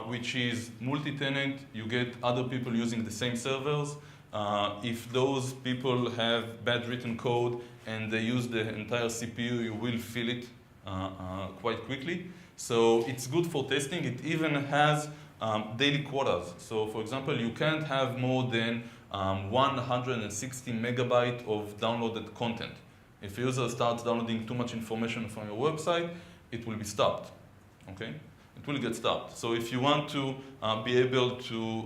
Speaker 1: which is multi-tenant. You get other people using the same servers. If those people have bad written code and they use the entire CPU, you will feel it quite quickly. So it's good for testing. It even has daily quotas. So for example, you can't have more than 160 megabytes of downloaded content. If a user starts downloading too much information from your website, it will be stopped. Okay? It will get stopped. So if you want to be able to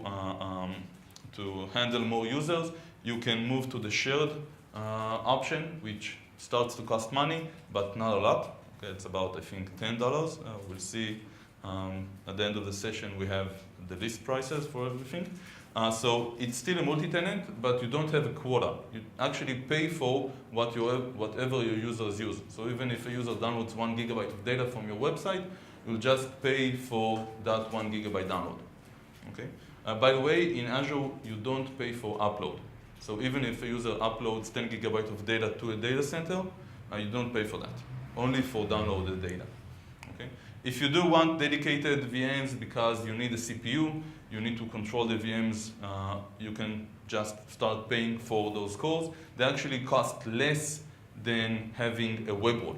Speaker 1: handle more users, you can move to the shared option, which starts to cost money, but not a lot. Okay, it's about, I think, $10. We'll see at the end of the session we have the list prices for everything. So it's still a multi-tenant, but you don't have a quota. You actually pay for whatever your users use. So even if a user downloads 1 gigabyte of data from your website, you'll just pay for that 1 gigabyte download. Okay? By the way, in Azure, you don't pay for upload. So even if a user uploads 10 gigabytes of data to a data center, you don't pay for that, only for downloaded data. Okay? If you do want dedicated VMs because you need a CPU, you need to control the VMs, you can just start paying for those cores. They actually cost less than having a web wall.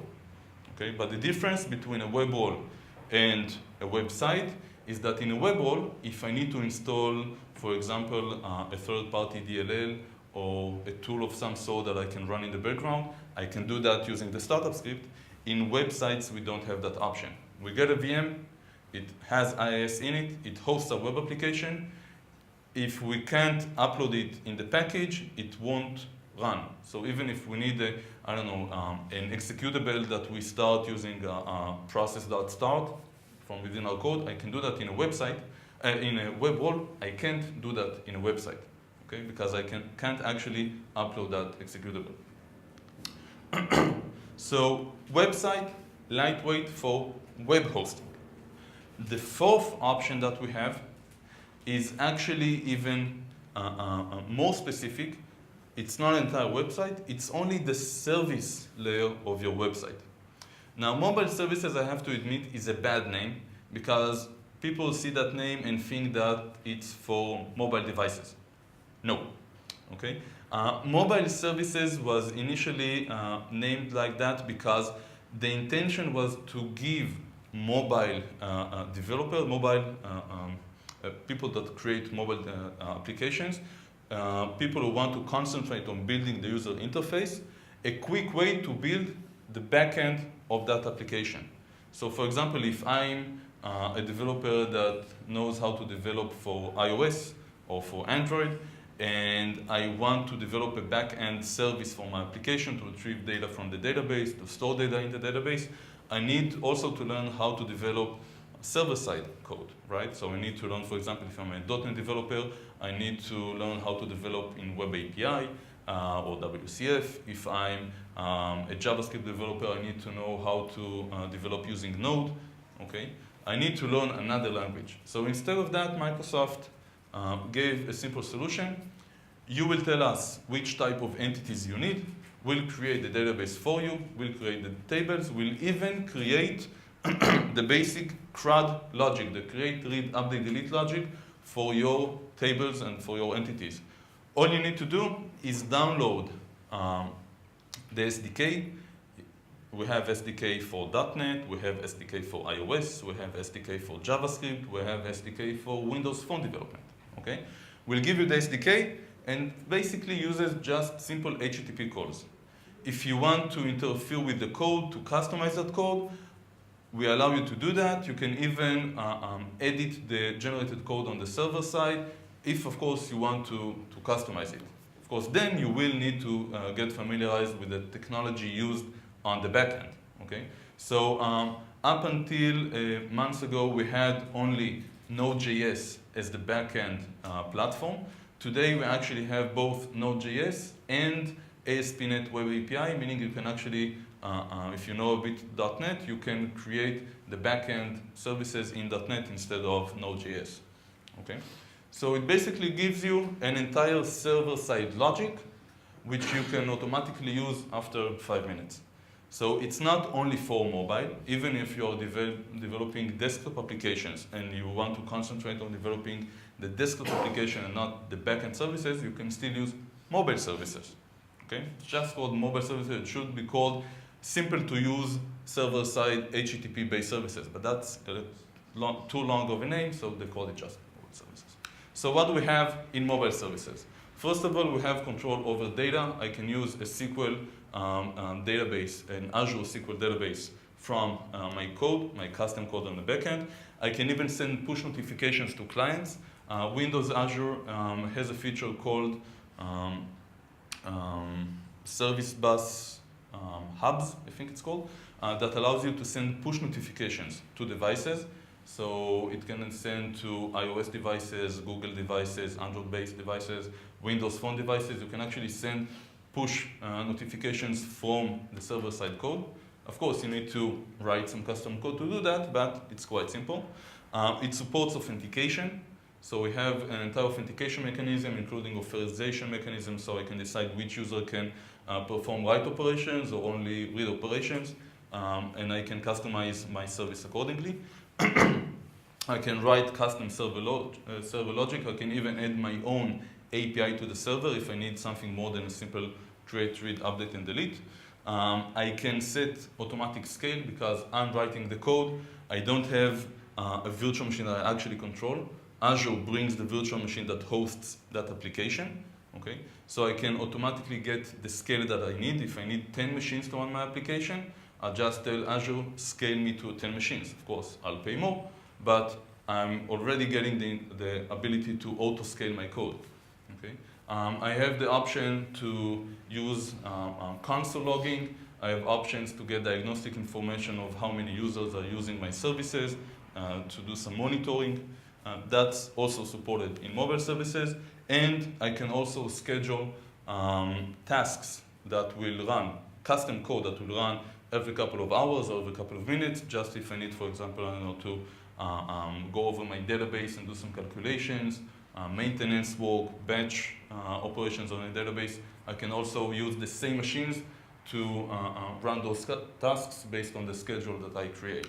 Speaker 1: Okay? But the difference between a web wall and a website is that in a web wall, if I need to install, for example, a third-party DLL or a tool of some sort that I can run in the background, I can do that using the startup script. In websites, we don't have that option. We get a VM, it has IaaS in it, it hosts a web application. If we can't upload it in the package, it won't run. So even if we need an executable that we start using process.start from within our code, I can do that in a website, in a web wall. I can't do that in a website, okay? Because I can't actually upload that executable. So website, lightweight for web hosting. The fourth option that we have is actually even more specific. It's not an entire website, it's only the service layer of your website. Now, mobile services, I have to admit, is a bad name because people see that name and think that it's for mobile devices. No, okay? Mobile services was initially named like that because the intention was to give mobile developers, people that create mobile applications, people who want to concentrate on building the user interface, a quick way to build the backend of that application. So for example, if I'm a developer that knows how to develop for iOS or for Android, and I want to develop a back-end service for my application to retrieve data from the database, to store data in the database, I need also to learn how to develop server-side code, right? So I need to learn, for example, if I'm a .NET developer, I need to learn how to develop in Web API or WCF. If I'm a JavaScript developer, I need to know how to develop using Node, okay? I need to learn another language. So instead of that, Microsoft gave a simple solution. You will tell us which type of entities you need. We'll create the database for you. We'll create the tables. We'll even create the basic CRUD logic, the create, read, update, delete logic for your tables and for your entities. All you need to do is download the SDK. We have SDK for .NET, we have SDK for iOS, we have SDK for JavaScript, we have SDK for Windows Phone development, okay? We'll give you the SDK, and basically uses just simple HTTP calls. If you want to interfere with the code, to customize that code, we allow you to do that. You can even edit the generated code on the server side, if of course you want to customize it. Of course, then you will need to get familiarized with the technology used on the backend, okay? So up until months ago, we had only Node.js as the backend platform. Today, we actually have both Node.js and ASP.NET Web API, meaning you can actually, if you know a bit .NET, you can create the backend services in .NET instead of Node.js, okay? So it basically gives you an entire server-side logic, which you can automatically use after 5 minutes. So it's not only for mobile. Even if you're developing desktop applications and you want to concentrate on developing the desktop application and not the backend services, you can still use mobile services. Okay? It's just called mobile services. It should be called simple to use server-side HTTP-based services, but that's too long of a name, so they call it just mobile services. So what do we have in mobile services? First of all, we have control over data. I can use a SQL database, an Azure SQL database from my code, my custom code on the backend. I can even send push notifications to clients. Windows Azure has a feature called Service Bus Hubs, I think it's called, that allows you to send push notifications to devices. So it can send to iOS devices, Google devices, Android-based devices, Windows Phone devices. You can actually send push notifications from the server-side code. Of course, you need to write some custom code to do that, but it's quite simple. It supports authentication. So we have an entire authentication mechanism, including authorization mechanism, so I can decide which user can perform write operations or only read operations, and I can customize my service accordingly. I can write custom server logic. I can even add my own API to the server if I need something more than a simple create, read, update, and delete. I can set automatic scale because I'm writing the code. I don't have a virtual machine that I actually control. Azure brings the virtual machine that hosts that application. Okay? So I can automatically get the scale that I need. If I need 10 machines to run my application, I'll just tell Azure, scale me to 10 machines. Of course, I'll pay more, but I'm already getting the ability to auto-scale my code. Okay? I have the option to use console logging. I have options to get diagnostic information of how many users are using my services, to do some monitoring. That's also supported in mobile services. And I can also schedule tasks that will run, custom code that will run every couple of hours or every couple of minutes, just if I need, for example, I don't know, to go over my database and do some calculations, maintenance work, batch operations on a database. I can also use the same machines to run those tasks based on the schedule that I create.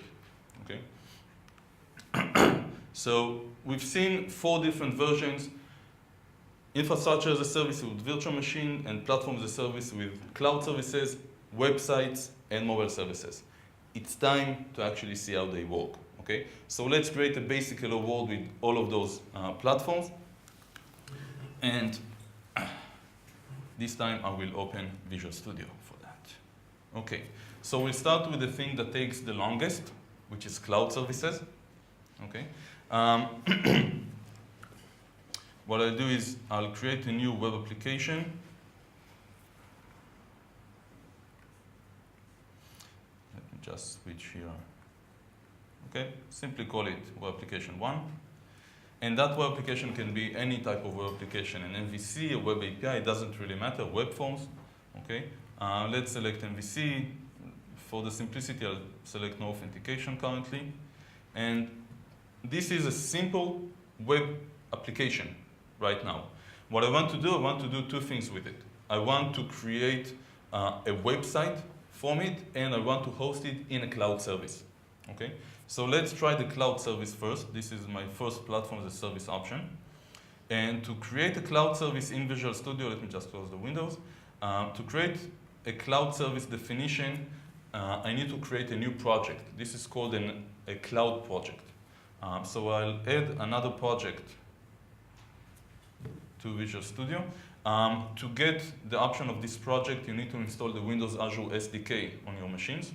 Speaker 1: Okay? So we've seen 4 different versions: infrastructure as a service with virtual machine, and platform as a service with cloud services, websites, and mobile services. It's time to actually see how they work. Okay? So let's create a basic hello world with all of those platforms. And This time I will open Visual Studio for that. Okay, so we'll start with the thing that takes the longest, which is cloud services. Okay. What I'll do is I'll create a new web application. Let me just switch here. Okay, simply call it web application 1. And that web application can be any type of web application, an MVC, a web API, it doesn't really matter, web forms. Okay, let's select MVC. For the simplicity, I'll select no authentication currently. And this is a simple web application right now. What I want to do two things with it. I want to create a website from it, and I want to host it in a cloud service. Okay, so let's try the cloud service first. This is my first platform-as-a-service option. And to create a cloud service in Visual Studio, let me just close the windows. To create a cloud service definition, I need to create a new project. This is called a cloud project. So I'll add another project to Visual Studio. To get the option of this project, you need to install the Windows Azure SDK on your machines.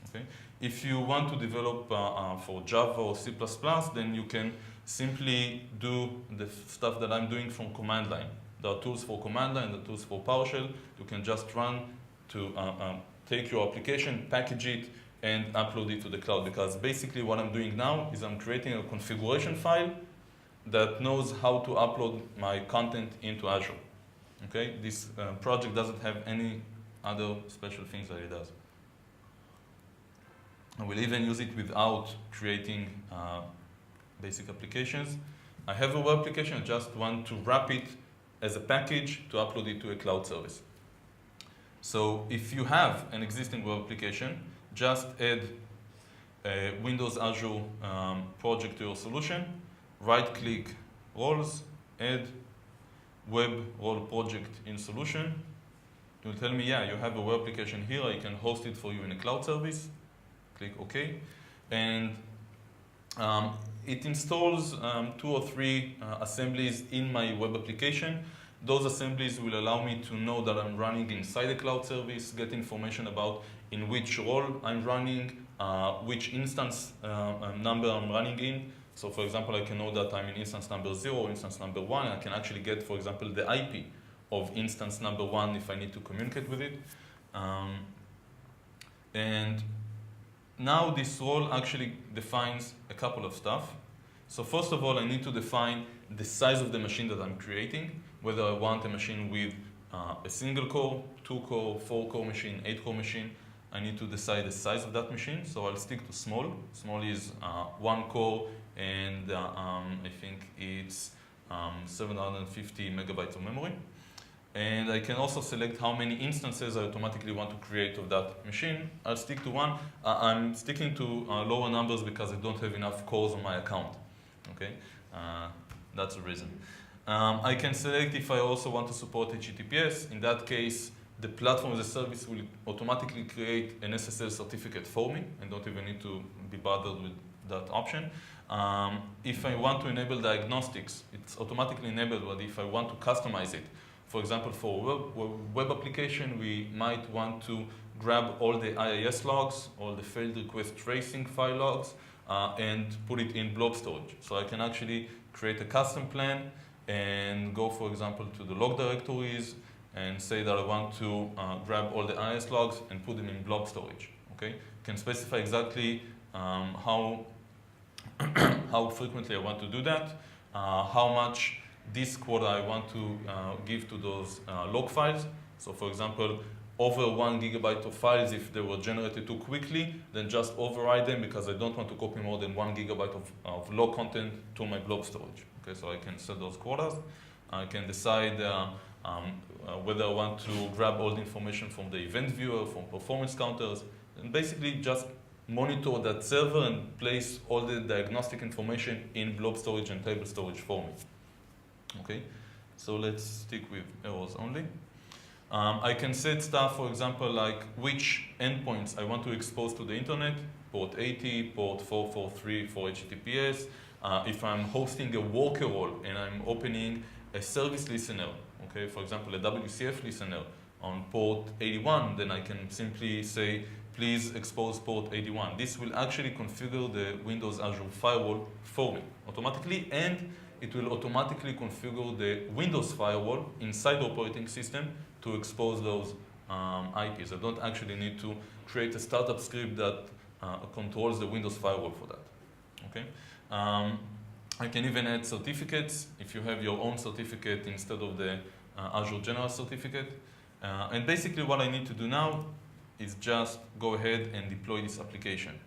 Speaker 1: Okay. If you want to develop for Java or C++, then you can simply do the stuff that I'm doing from command line. There are tools for command line, there are tools for PowerShell. You can just run to take your application, package it, and upload it to the cloud. Because basically what I'm doing now is I'm creating a configuration file that knows how to upload my content into Azure. Okay, this project doesn't have any other special things that it does. I will even use it without creating basic applications. I have a web application, I just want to wrap it as a package to upload it to a cloud service. So if you have an existing web application, just add a Windows Azure project to your solution, right-click roles, add web role project in solution. It will tell me, yeah, you have a web application here, I can host it for you in a cloud service. Click OK. And it installs 2 or 3 assemblies in my web application. Those assemblies will allow me to know that I'm running inside a cloud service, get information about in which role I'm running, which instance number I'm running in. So for example, I can know that I'm in instance number 0 or instance number 1. I can actually get, for example, the IP of instance number 1 if I need to communicate with it. And now this role actually defines a couple of stuff. So first of all, I need to define the size of the machine that I'm creating, whether I want a machine with a single core, 2-core, 4-core machine, 8-core machine. I need to decide the size of that machine, so I'll stick to small. Small is 1 core, and I think it's 750 megabytes of memory. And I can also select how many instances I automatically want to create of that machine. I'll stick to 1. I'm sticking to lower numbers because I don't have enough cores on my account. Okay, that's the reason. I can select if I also want to support HTTPS. In that case, the platform-as-a-service will automatically create an SSL certificate for me. I don't even need to be bothered with that option. If I want to enable diagnostics, it's automatically enabled, but if I want to customize it, for example, for a web application, we might want to grab all the IaaS logs, all the failed request tracing file logs, and put it in blob storage. So I can actually create a custom plan and go, for example, to the log directories and say that I want to grab all the IaaS logs and put them in blob storage. Okay, can specify exactly how frequently I want to do that, how much disk quota I want to give to those log files. So for example, over 1 gigabyte of files, if they were generated too quickly, then just override them because I don't want to copy more than 1 gigabyte of log content to my blob storage. Okay, so I can set those quotas. I can decide whether I want to grab all the information from the event viewer, from performance counters, and basically just monitor that server and place all the diagnostic information in blob storage and table storage for me. Okay, so let's stick with errors only. I can set stuff, for example, like which endpoints I want to expose to the internet, port 80, port 443 for HTTPS. If I'm hosting a worker role and I'm opening a service listener okay, for example, a WCF listener on port 81, then I can simply say, please expose port 81. This will actually configure the Windows Azure firewall for me automatically, and it will automatically configure the Windows firewall inside the operating system to expose those IPs. I don't actually need to create a startup script that controls the Windows firewall for that. Okay. I can even add certificates if you have your own certificate instead of the Azure General Certificate. And basically what I need to do now is just go ahead and deploy this application.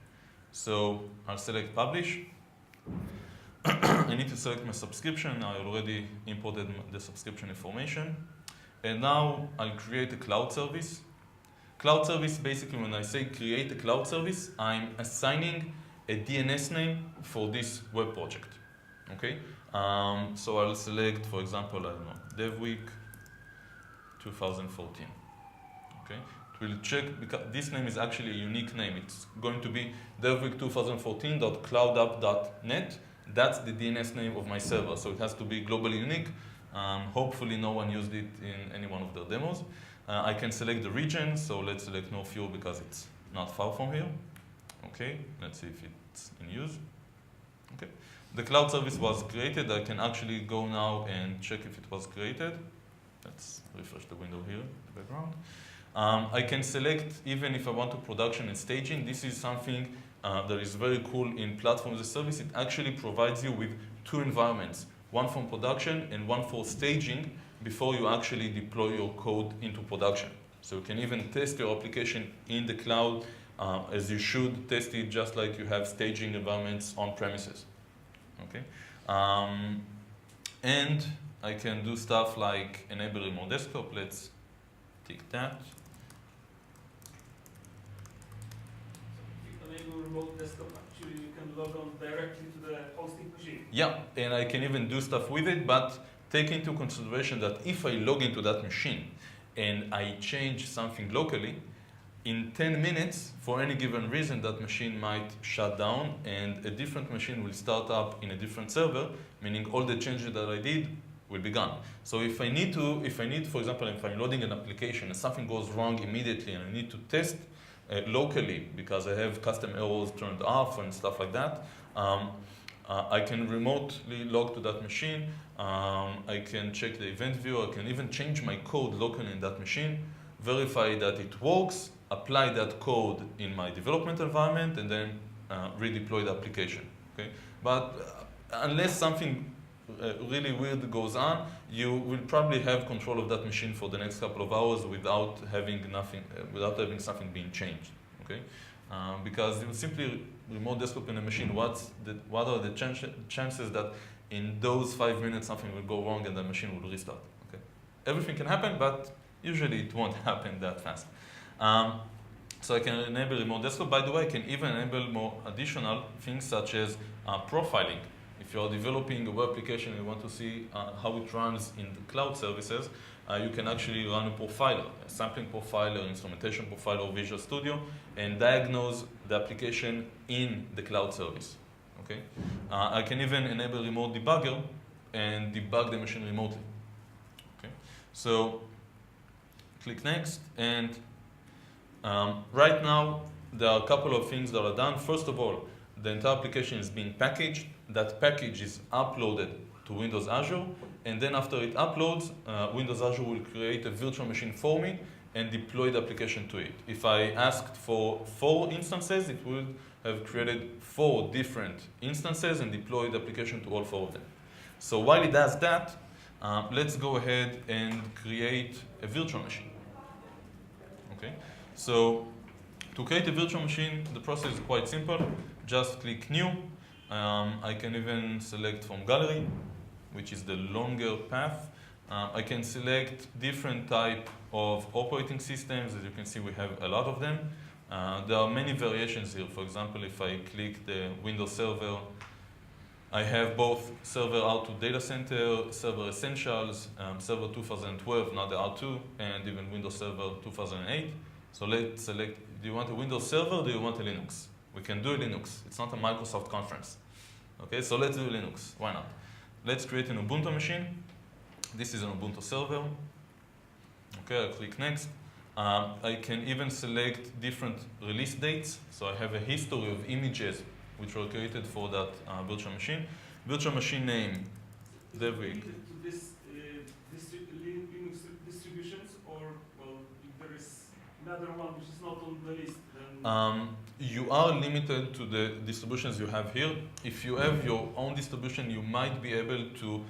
Speaker 1: So I'll select publish. I need to select my subscription. I already imported the subscription information. And now I'll create a cloud service. Cloud service, basically when I say create a cloud service, I'm assigning a DNS name for this web project. Okay? So I'll select, for example, I don't know, DevWeek 2014. Okay? It will check, because this name is actually a unique name. It's going to be devweek2014.cloudapp.net. That's the DNS name of my server, so it has to be globally unique. Hopefully no one used it in any one of their demos. I can select the region, so let's select North Europe because it's not far from here. Okay, let's see if it's in use. Okay, the cloud service was created. I can actually go now and check if it was created. Let's refresh the window here in the background. I can select, even if I want to production and staging, this is something that is very cool in Platform-as-a-Service. It actually provides you with two environments, one for production and one for staging before you actually deploy your code into production. So you can even test your application in the cloud as you should test it just like you have staging environments on premises. Okay? And I can do stuff like enable remote desktop. Let's tick that.
Speaker 2: Enable remote desktop, actually you can log on directly to the hosting machine.
Speaker 1: Yeah, and I can even do stuff with it, but take into consideration that if I log into that machine and I change something locally, in 10 minutes, for any given reason, that machine might shut down and a different machine will start up in a different server, meaning all the changes that I did will be gone. So if I need, for example, if I'm loading an application and something goes wrong immediately and I need to test locally because I have custom errors turned off and stuff like that, I can remotely log to that machine. I can check the event view. I can even change my code locally in that machine, verify that it works, apply that code in my development environment, and then redeploy the application. Okay? But unless something really weird goes on, you will probably have control of that machine for the next couple of hours without having something being changed. Okay? Because you simply remote desktop in a machine. What are the chances that in those 5 minutes something will go wrong and the machine will restart? Okay? Everything can happen, but usually it won't happen that fast. So I can enable remote desktop. By the way, I can even enable more additional things such as profiling. If you are developing a web application and you want to see how it runs in the cloud services, you can actually run a profiler, a sampling profiler, instrumentation profiler, or Visual Studio, and diagnose the application in the cloud service. Okay? I can even enable remote debugger and debug the machine remotely. Okay? So click next, and right now there are a couple of things that are done. First of all, the entire application is being packaged. That package is uploaded to Windows Azure, and then after it uploads, Windows Azure will create a virtual machine for me and deploy the application to it. If I asked for 4 instances, it would have created 4 different instances and deployed the application to all 4 of them. So while it does that, let's go ahead and create a virtual machine. Okay? So to create a virtual machine, the process is quite simple. Just click New. I can even select from Gallery, which is the longer path. I can select different type of operating systems. As you can see, we have a lot of them. There are many variations here. For example, if I click the Windows Server, I have both Server R2 Data Center, Server Essentials, Server 2012, not the R2, and even Windows Server 2008. So let's select, do you want a Windows Server or do you want a Linux? We can do a Linux. It's not a Microsoft conference. Okay, so let's do Linux. Why not? Let's create an Ubuntu machine. This is an Ubuntu server. Okay, I'll click next. I can even select different release dates. So I have a history of images which were created for that virtual machine. Virtual machine name, DevWeek.
Speaker 2: Limited to this Linux distributions, or well, if there is another one which is not on the list, then
Speaker 1: You are limited to the distributions you have here. If you have your own distribution, you might be able to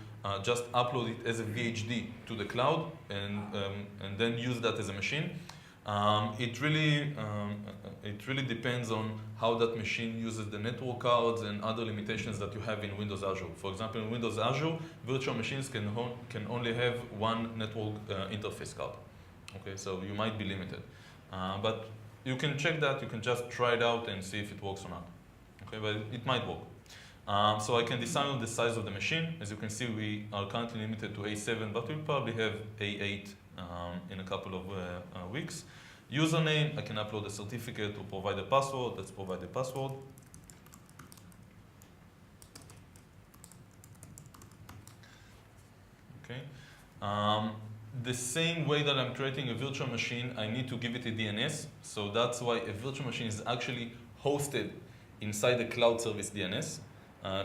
Speaker 1: just upload it as a VHD to the cloud and then use that as a machine. It really depends on how that machine uses the network cards and other limitations that you have in Windows Azure. For example, in Windows Azure, virtual machines can only have one network interface card. Okay, so you might be limited. But you can check that, you can just try it out and see if it works or not. Okay, but it might work. So I can decide on the size of the machine. As you can see, we are currently limited to A7, but we'll probably have A8 in a couple of weeks. Username, I can upload a certificate to provide a password. Let's provide the password. Okay. The same way that I'm creating a virtual machine, I need to give it a DNS. So that's why a virtual machine is actually hosted inside the cloud service DNS.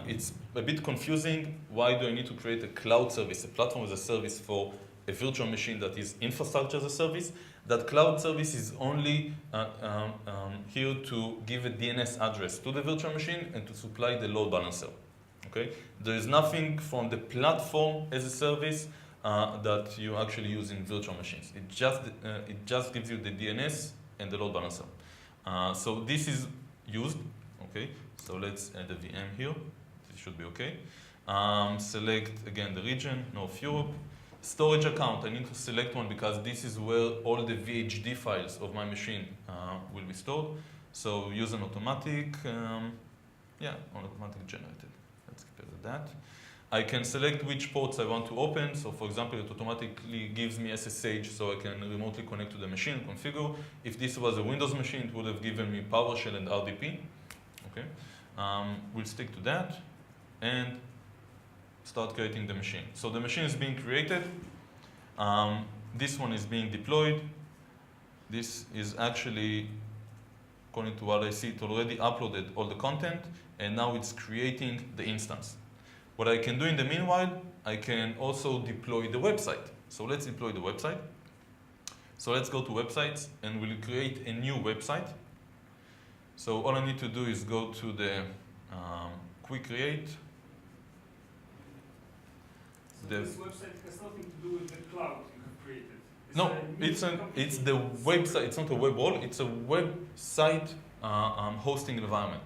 Speaker 1: It's a bit confusing. Why do I need to create a cloud service, a platform as a service for a virtual machine that is infrastructure as a service? That cloud service is only here to give a DNS address to the virtual machine and to supply the load balancer. Okay? There is nothing from the platform as a service that you actually use in virtual machines. It just gives you the DNS and the load balancer. So this is used. Okay, so let's add a VM here. It should be okay. Select again the region, North Europe. Storage account, I need to select one because this is where all the VHD files of my machine will be stored. So use an automatic, automatic generated. Let's keep it at that. I can select which ports I want to open. So for example, it automatically gives me SSH so I can remotely connect to the machine, configure. If this was a Windows machine, it would have given me PowerShell and RDP. Okay, we'll stick to that and start creating the machine. So the machine is being created. This one is being deployed. This is actually, according to what I see, it already uploaded all the content, and now it's creating the instance. What I can do in the meanwhile, I can also deploy the website. So let's deploy the website. So let's go to websites, and we'll create a new website. So all I need to do is go to the quick create.
Speaker 2: So this website has nothing to do with the cloud you have created.
Speaker 1: It's the website. It's not a web wall. It's a website hosting environment.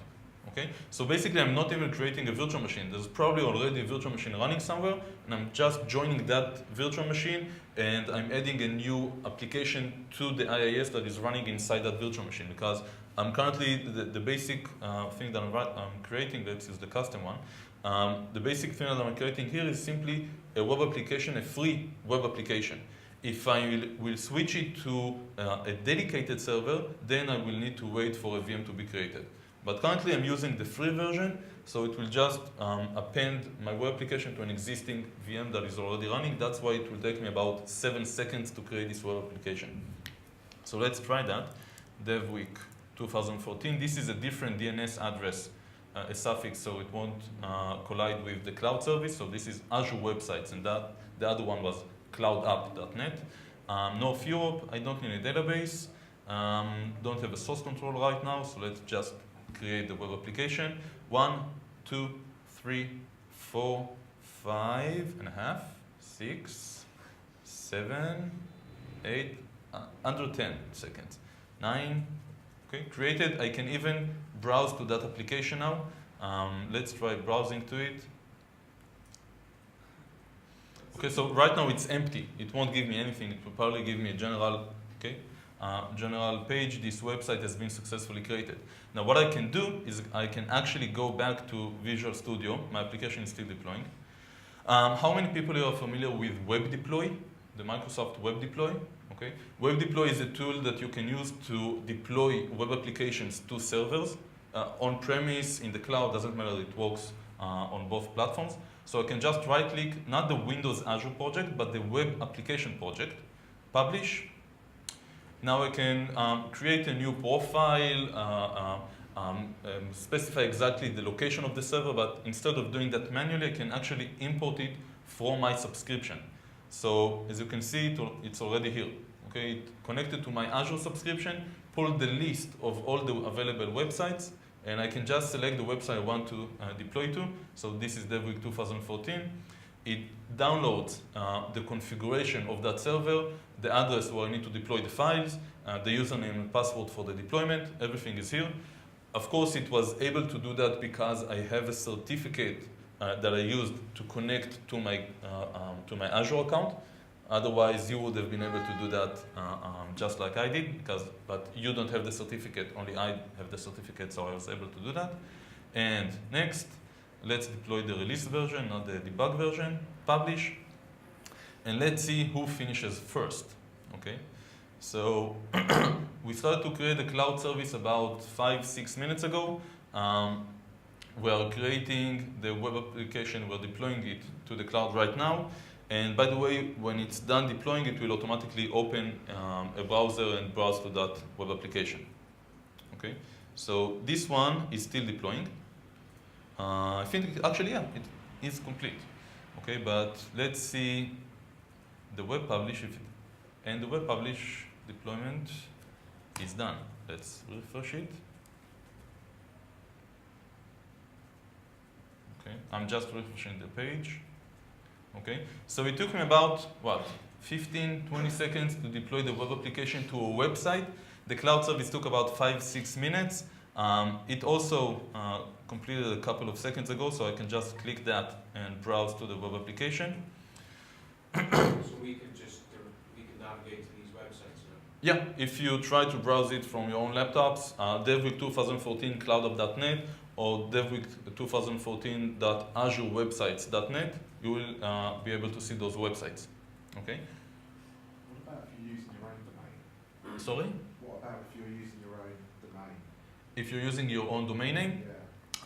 Speaker 1: Okay. So basically, I'm not even creating a virtual machine. There's probably already a virtual machine running somewhere, and I'm just joining that virtual machine, and I'm adding a new application to the IaaS that is running inside that virtual machine. Because I'm currently the basic thing that I'm creating. Let's use the custom one. The basic thing that I'm creating here is simply a web application, a free web application. If I will switch it to a dedicated server, then I will need to wait for a VM to be created. But currently I'm using the free version, so it will just append my web application to an existing VM that is already running. That's why it will take me about 7 seconds to create this web application. So let's try that. DevWeek 2014. This is a different DNS address, a suffix, so it won't collide with the cloud service. So this is Azure websites, and the other one was cloudapp.net. North Europe, I don't need a database. Don't have a source control right now, so let's just create the web application. 1, 2, 3, 4, 5.5, 6, 7, 8, under 10 seconds. 9, okay, created. I can even browse to that application now. Let's try browsing to it. Okay, so right now it's empty. It won't give me anything. It will probably give me a general, general page. This website has been successfully created. Now what I can do is I can actually go back to Visual Studio. My application is still deploying. How many people here are familiar with Web Deploy, the Microsoft Web Deploy? Okay. Web Deploy is a tool that you can use to deploy web applications to servers. On-premise, in the cloud, doesn't matter, it works on both platforms. So I can just right-click, not the Windows Azure project, but the web application project, publish. Now I can create a new profile, specify exactly the location of the server, but instead of doing that manually, I can actually import it from my subscription. So as you can see, it's already here. Okay, it connected to my Azure subscription, pulled the list of all the available websites, and I can just select the website I want to deploy to. So this is DevWeek 2014. It downloads the configuration of that server, the address where I need to deploy the files, the username and password for the deployment, everything is here. Of course, it was able to do that because I have a certificate that I used to connect to my Azure account. Otherwise, you would have been able to do that just like I did, but you don't have the certificate, only I have the certificate, so I was able to do that. And next, let's deploy the release version, not the debug version, publish, and let's see who finishes first, okay? So we started to create a cloud service about 5-6 minutes ago. We are creating the web application, we're deploying it to the cloud right now. And by the way, when it's done deploying, it will automatically open a browser and browse to that web application. Okay, so this one is still deploying. I think actually, yeah, it is complete. Okay, but let's see the web publish, and the web publish deployment is done. Let's refresh it. Okay, I'm just refreshing the page. Okay, so it took me about, 15-20 seconds to deploy the web application to a website. The cloud service took about 5-6 minutes. It also completed a couple of seconds ago, so I can just click that and browse to the web application.
Speaker 3: So we can navigate to these websites now?
Speaker 1: Yeah, if you try to browse it from your own laptops, DevWeek 2014 cloudup.net or DevWeek 2014.azurewebsites.net, you will be able to see those websites. Okay?
Speaker 4: What about if you're using your own domain?
Speaker 1: Sorry?
Speaker 4: What about if you're using your own domain?
Speaker 1: If you're using your own domain name?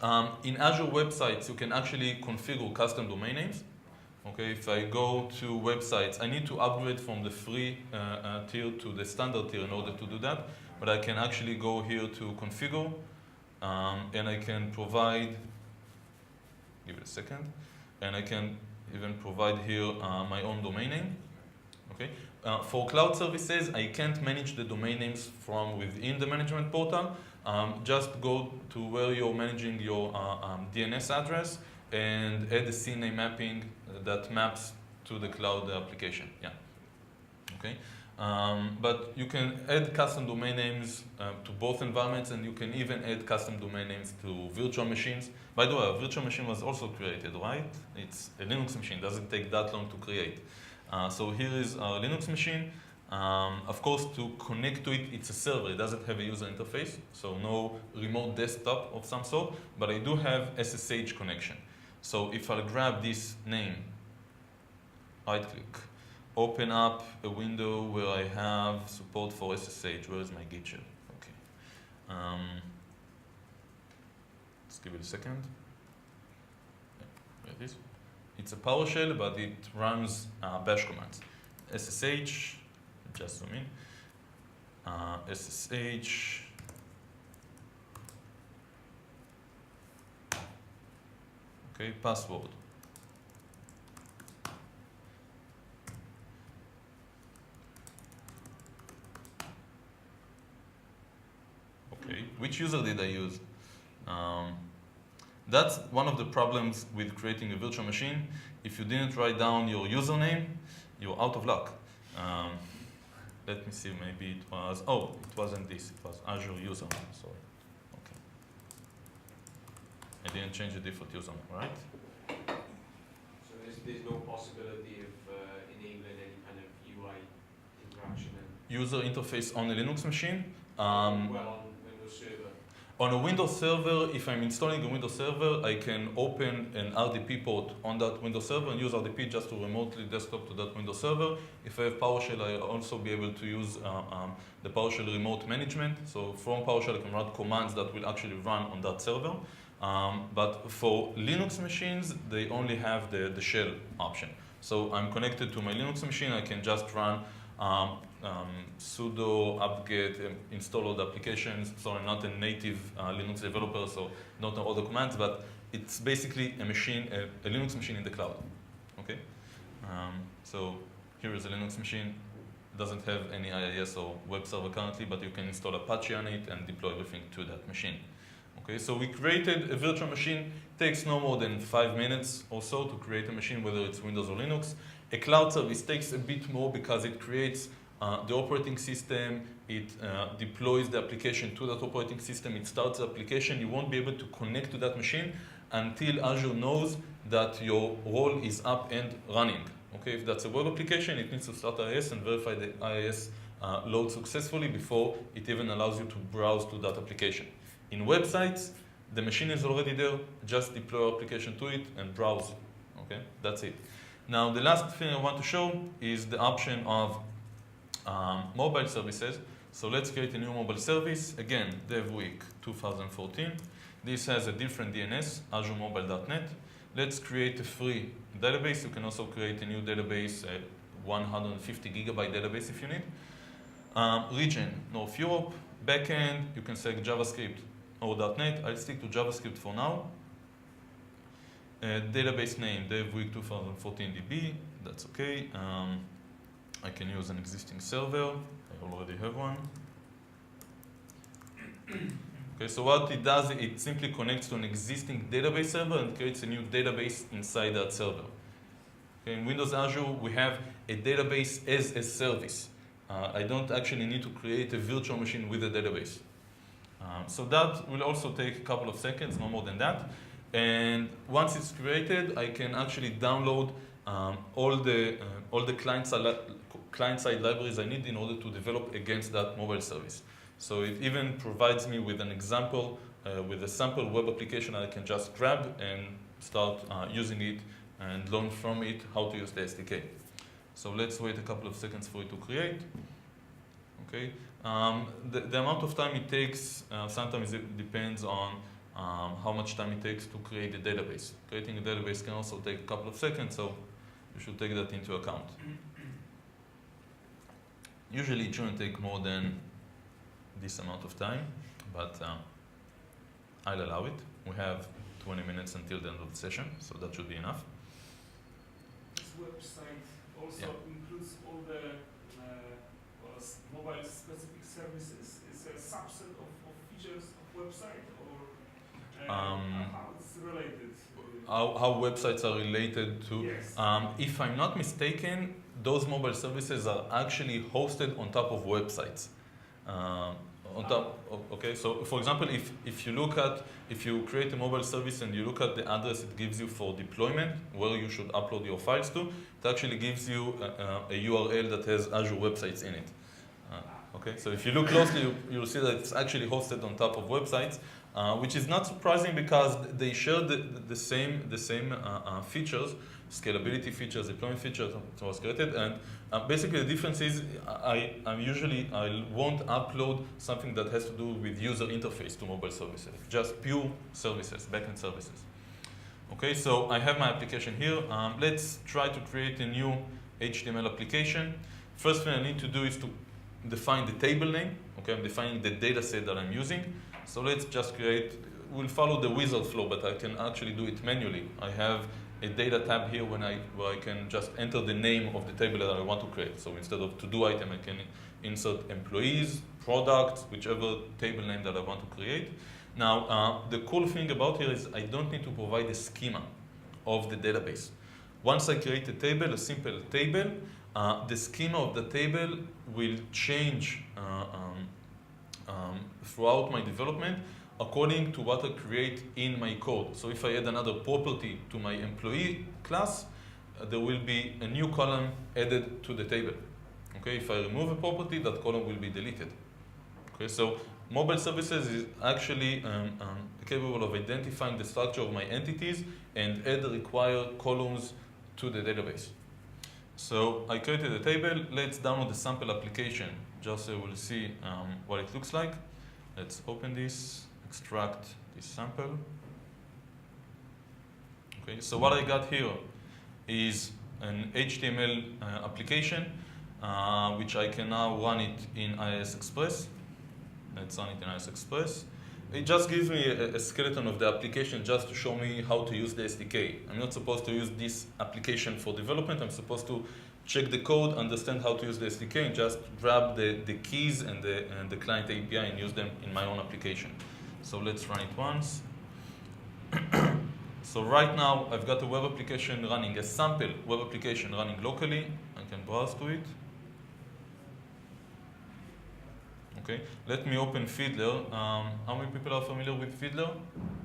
Speaker 4: Yeah.
Speaker 1: In Azure websites, you can actually configure custom domain names. Okay, if I go to websites, I need to upgrade from the free tier to the standard tier in order to do that. But I can actually go here to configure, and I can provide, give it a second, and I can even provide here my own domain name. Okay. For cloud services, I can't manage the domain names from within the management portal. Just go to where you're managing your DNS address and add a CNAME mapping that maps to the cloud application. Yeah. Okay. But you can add custom domain names to both environments, and you can even add custom domain names to virtual machines. By the way, a virtual machine was also created, right? It's a Linux machine. It doesn't take that long to create. So here is our Linux machine. Of course, to connect to it, it's a server. It doesn't have a user interface, so no remote desktop of some sort, but I do have SSH connection. So if I grab this name, right-click, open up a window where I have support for SSH. Where is my Git shell? Okay. Let's give it a second. Yeah, there it is. It's a PowerShell, but it runs bash commands. SSH, just zoom in. SSH. Okay, password. Okay, which user did I use? That's one of the problems with creating a virtual machine. If you didn't write down your username, you're out of luck. Let me see, maybe it was, it wasn't this, it was Azure username, sorry. Okay. I didn't change the default username, right?
Speaker 3: So there's no possibility of enabling any kind of UI interaction?
Speaker 1: User interface on a Linux machine?
Speaker 3: Well, on Windows Server.
Speaker 1: On a Windows server, if I'm installing a Windows server, I can open an RDP port on that Windows server and use RDP just to remotely desktop to that Windows server. If I have PowerShell, I'll also be able to use the PowerShell remote management. So from PowerShell, I can run commands that will actually run on that server. But for Linux machines, they only have the shell option. So I'm connected to my Linux machine. I can just run sudo apt-get install all the applications. So I'm not a native Linux developer, so don't know all the commands, but it's basically a machine, a Linux machine in the cloud. Okay. So here is a Linux machine. It doesn't have any IaaS or web server currently, but you can install Apache on it and deploy everything to that machine. Okay, so we created a virtual machine. Takes no more than 5 minutes or so to create a machine, whether it's Windows or Linux. A cloud service takes a bit more because it creates the operating system, it deploys the application to that operating system, it starts the application. You won't be able to connect to that machine until Azure knows that your role is up and running. Okay, if that's a web application, it needs to start IaaS and verify the IaaS loads successfully before it even allows you to browse to that application. In websites, the machine is already there, just deploy your application to it and browse. Okay, that's it. Now, the last thing I want to show is the option of mobile services. So let's create a new mobile service. Again, DevWeek 2014. This has a different DNS, azuremobile.net. Let's create a free database. You can also create a new database, a 150 gigabyte database if you need. Region, North Europe. Backend, you can select JavaScript or .NET. I'll stick to JavaScript for now. Database name, DevWeek 2014 DB. That's okay. I can use an existing server. I already have one. Okay, so what it does, it simply connects to an existing database server and creates a new database inside that server. Okay, in Windows Azure, we have a database as a service. I don't actually need to create a virtual machine with a database. So that will also take a couple of seconds, no more than that. And once it's created, I can actually download all the client-side libraries I need in order to develop against that mobile service. So it even provides me with an example, with a sample web application I can just grab and start using it and learn from it how to use the SDK. So let's wait a couple of seconds for it to create. Okay. The amount of time it takes, sometimes it depends on how much time it takes to create a database. Creating a database can also take a couple of seconds, so you should take that into account. Usually it shouldn't take more than this amount of time, but I'll allow it. We have 20 minutes until the end of the session, so that should be enough.
Speaker 2: This website also includes all the mobile specific services. Is a subset of features of website, or how it's related?
Speaker 1: How websites are related to?
Speaker 2: Yes.
Speaker 1: If I'm not mistaken, those mobile services are actually hosted on top of websites. Okay, so for example, if you create a mobile service and you look at the address it gives you for deployment, where you should upload your files to, it actually gives you a URL that has Azure websites in it. Okay, so if you look closely, you'll see that it's actually hosted on top of websites, which is not surprising because they share the same features, scalability features, deployment features that was created, and basically the difference is I won't upload something that has to do with user interface to mobile services, just pure services, backend services. Okay, so I have my application here. Let's try to create a new HTML application. First thing I need to do is to define the table name. Okay, I'm defining the data set that I'm using. So let's just create, we'll follow the wizard flow, but I can actually do it manually. I have a data tab here where I can just enter the name of the table that I want to create. So instead of to-do item, I can insert employees, products, whichever table name that I want to create. Now, the cool thing about here is I don't need to provide a schema of the database. Once I create a table, a simple table, the schema of the table will change throughout my development according to what I create in my code. So if I add another property to my employee class, there will be a new column added to the table. Okay, if I remove a property, that column will be deleted. Okay, so mobile services is actually capable of identifying the structure of my entities and add the required columns to the database. So I created a table. Let's download the sample application just so we'll see what it looks like. Let's open this, extract this sample. Okay, so what I got here is an HTML application, which I can now run it in IaaS Express. Let's run it in IaaS Express. It just gives me a skeleton of the application just to show me how to use the SDK. I'm not supposed to use this application for development. I'm supposed to check the code, understand how to use the SDK, and just grab the keys and the client API and use them in my own application. So let's run it once. So right now, I've got a web application running, a sample web application running locally. I can browse to it. Okay, let me open Fiddler. How many people are familiar with Fiddler,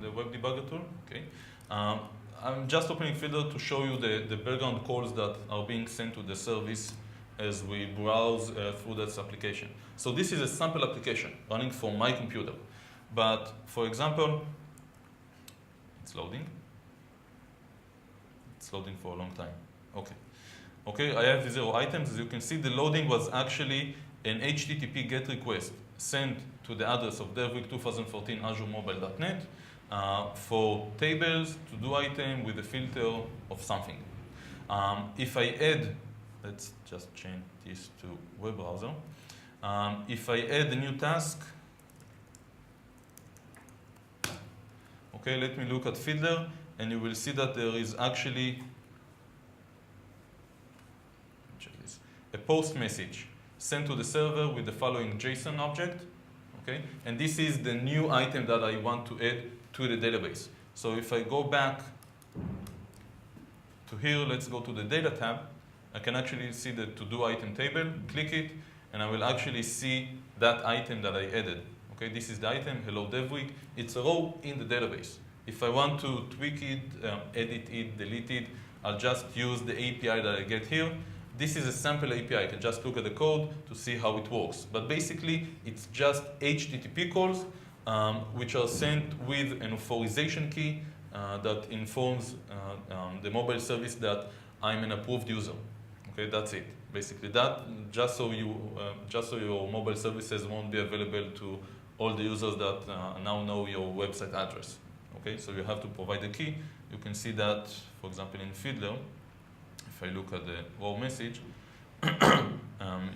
Speaker 1: the web debugger tool? Okay, I'm just opening Fiddler to show you the background calls that are being sent to the service as we browse through this application. So this is a sample application running from my computer. But for example, it's loading. It's loading for a long time. Okay. Okay, I have 0 items. As you can see, the loading was actually an HTTP GET request sent to the address of DevWeek 2014 azuremobile.net for tables, to-do item with a filter of something. If I add, let's just change this to web browser. If I add a new task, okay, let me look at Fiddler, and you will see that there is actually, check this, a post message sent to the server with the following JSON object, okay? And this is the new item that I want to add to the database. So if I go back to here, let's go to the data tab, I can actually see the to-do item table, click it, and I will actually see that item that I added. Okay, this is the item, hello DevWeek. It's a row in the database. If I want to tweak it, edit it, delete it, I'll just use the API that I get here. This is a sample API. I can just look at the code to see how it works. But basically, it's just HTTP calls, which are sent with an authorization key that informs the mobile service that I'm an approved user. Okay, that's it. Basically, that just so your mobile services won't be available to all the users that now know your website address. Okay, so you have to provide a key. You can see that, for example, in Fiddler, if I look at the raw message,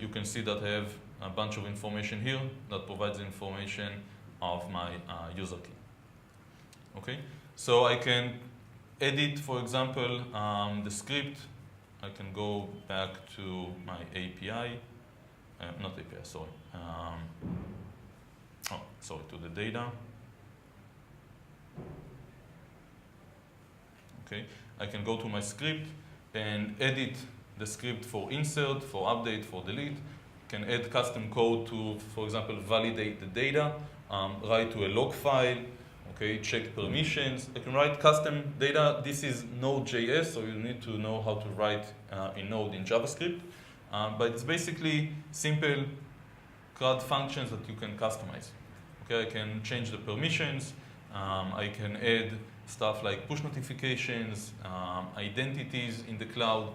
Speaker 1: you can see that I have a bunch of information here that provides information of my user key. Okay, so I can edit, for example, the script. I can go back to my API, not API, sorry. To the data. Okay, I can go to my script and edit the script for insert, for update, for delete. Can add custom code to, for example, validate the data, write to a log file, okay, check permissions. I can write custom data. This is Node.js, so you need to know how to write in Node in JavaScript. But it's basically simple CRUD functions that you can customize. Okay, I can change the permissions. I can add stuff like push notifications, identities in the cloud,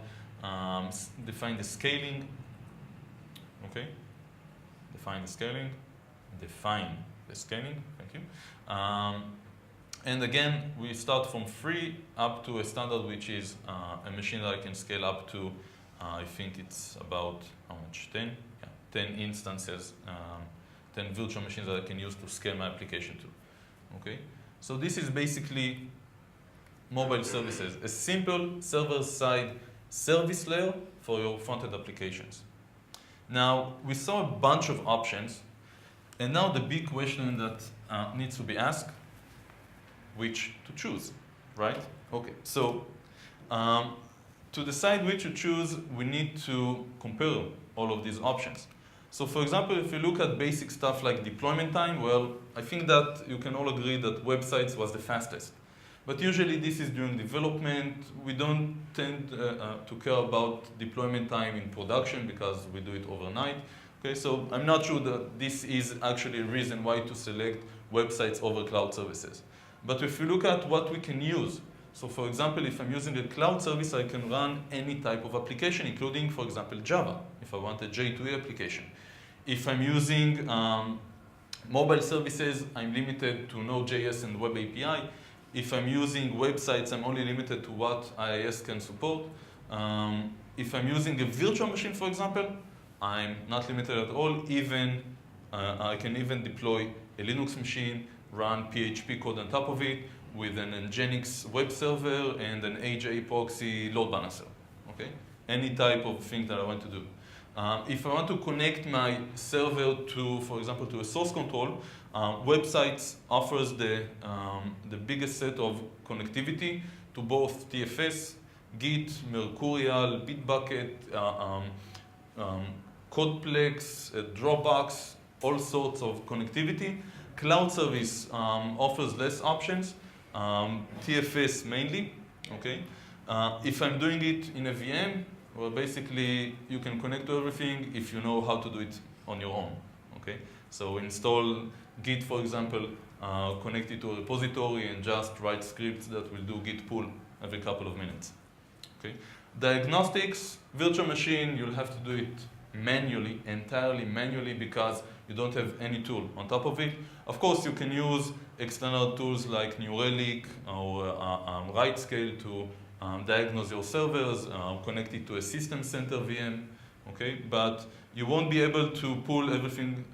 Speaker 1: define the scaling. Okay, define the scaling. Thank you. And again, we start from free up to a standard, which is a machine that I can scale up to. I think it's about how much? 10? Yeah, 10 instances. 10 virtual machines that I can use to scale my application to. Okay, so this is basically mobile services, a simple server-side service layer for your front-end applications. Now, we saw a bunch of options, and now the big question that needs to be asked, which to choose, right? Okay, so to decide which to choose, we need to compare all of these options. So for example, if you look at basic stuff like deployment time, well, I think that you can all agree that websites was the fastest. But usually this is during development. We don't tend to care about deployment time in production because we do it overnight. Okay, so I'm not sure that this is actually a reason why to select websites over cloud services. But if you look at what we can use, so for example, if I'm using a cloud service, I can run any type of application, including, for example, Java, if I want a J2E application. If I'm using mobile services, I'm limited to Node.js and Web API. If I'm using websites, I'm only limited to what IaaS can support. If I'm using a virtual machine, for example, I'm not limited at all. Even I can even deploy a Linux machine, run PHP code on top of it with an Nginx web server and an AJ proxy load balancer. Okay, any type of thing that I want to do. If I want to connect my server to, for example, to a source control, websites offers the biggest set of connectivity to both TFS, Git, Mercurial, Bitbucket, Codeplex, Dropbox, all sorts of connectivity. Cloud service offers less options, TFS mainly. Okay. If I'm doing it in a VM, well, basically you can connect to everything if you know how to do it on your own. Okay. So install Git, for example, connect it to a repository and just write scripts that will do Git pull every couple of minutes. Okay. Diagnostics, virtual machine, you'll have to do it manually, entirely manually, because you don't have any tool on top of it. Of course, you can use external tools like New Relic or RightScale to diagnose your servers, connect it to a system center VM, okay? But you won't be able to pull everything,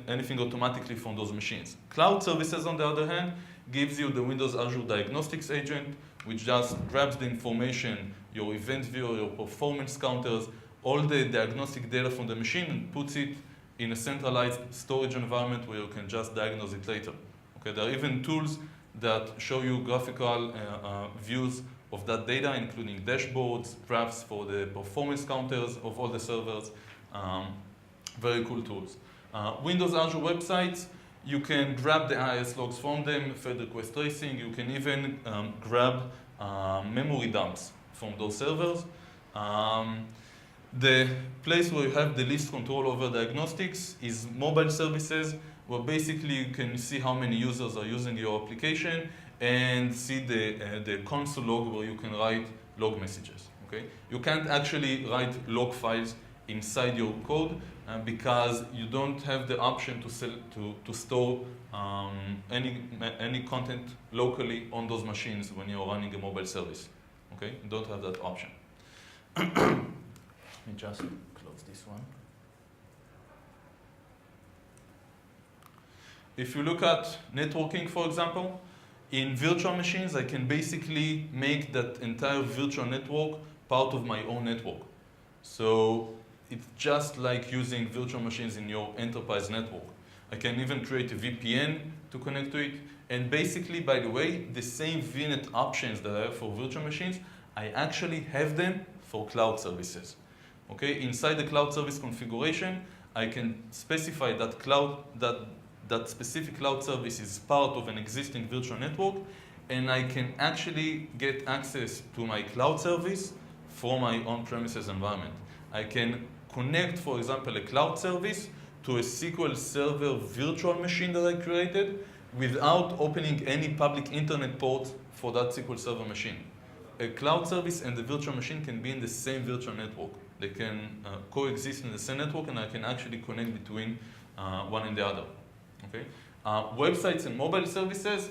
Speaker 1: anything automatically from those machines. Cloud services, on the other hand, gives you the Windows Azure Diagnostics Agent, which just grabs the information, your event viewer, your performance counters, all the diagnostic data from the machine, and puts it in a centralized storage environment where you can just diagnose it later. Okay, there are even tools that show you graphical views of that data, including dashboards, graphs for the performance counters of all the servers. Very cool tools. Windows Azure websites, you can grab the IaaS logs from them, fed request tracing. You can even grab memory dumps from those servers. The place where you have the least control over diagnostics is mobile services, where basically you can see how many users are using your application and see the console log where you can write log messages. Okay? You can't actually write log files inside your code because you don't have the option to store any content locally on those machines when you're running a mobile service. Okay? You don't have that option. Let me just close this one. If you look at networking, for example, in virtual machines, I can basically make that entire virtual network part of my own network. So it's just like using virtual machines in your enterprise network. I can even create a VPN to connect to it. And basically, by the way, the same VNet options that I have for virtual machines, I actually have them for cloud services. Okay, inside the cloud service configuration, I can specify that specific cloud service is part of an existing virtual network, and I can actually get access to my cloud service from my on-premises environment. I can connect, for example, a cloud service to a SQL Server virtual machine that I created without opening any public internet port for that SQL Server machine. A cloud service and the virtual machine can be in the same virtual network. They can coexist in the same network, and I can actually connect between one and the other. Okay? Websites and mobile services,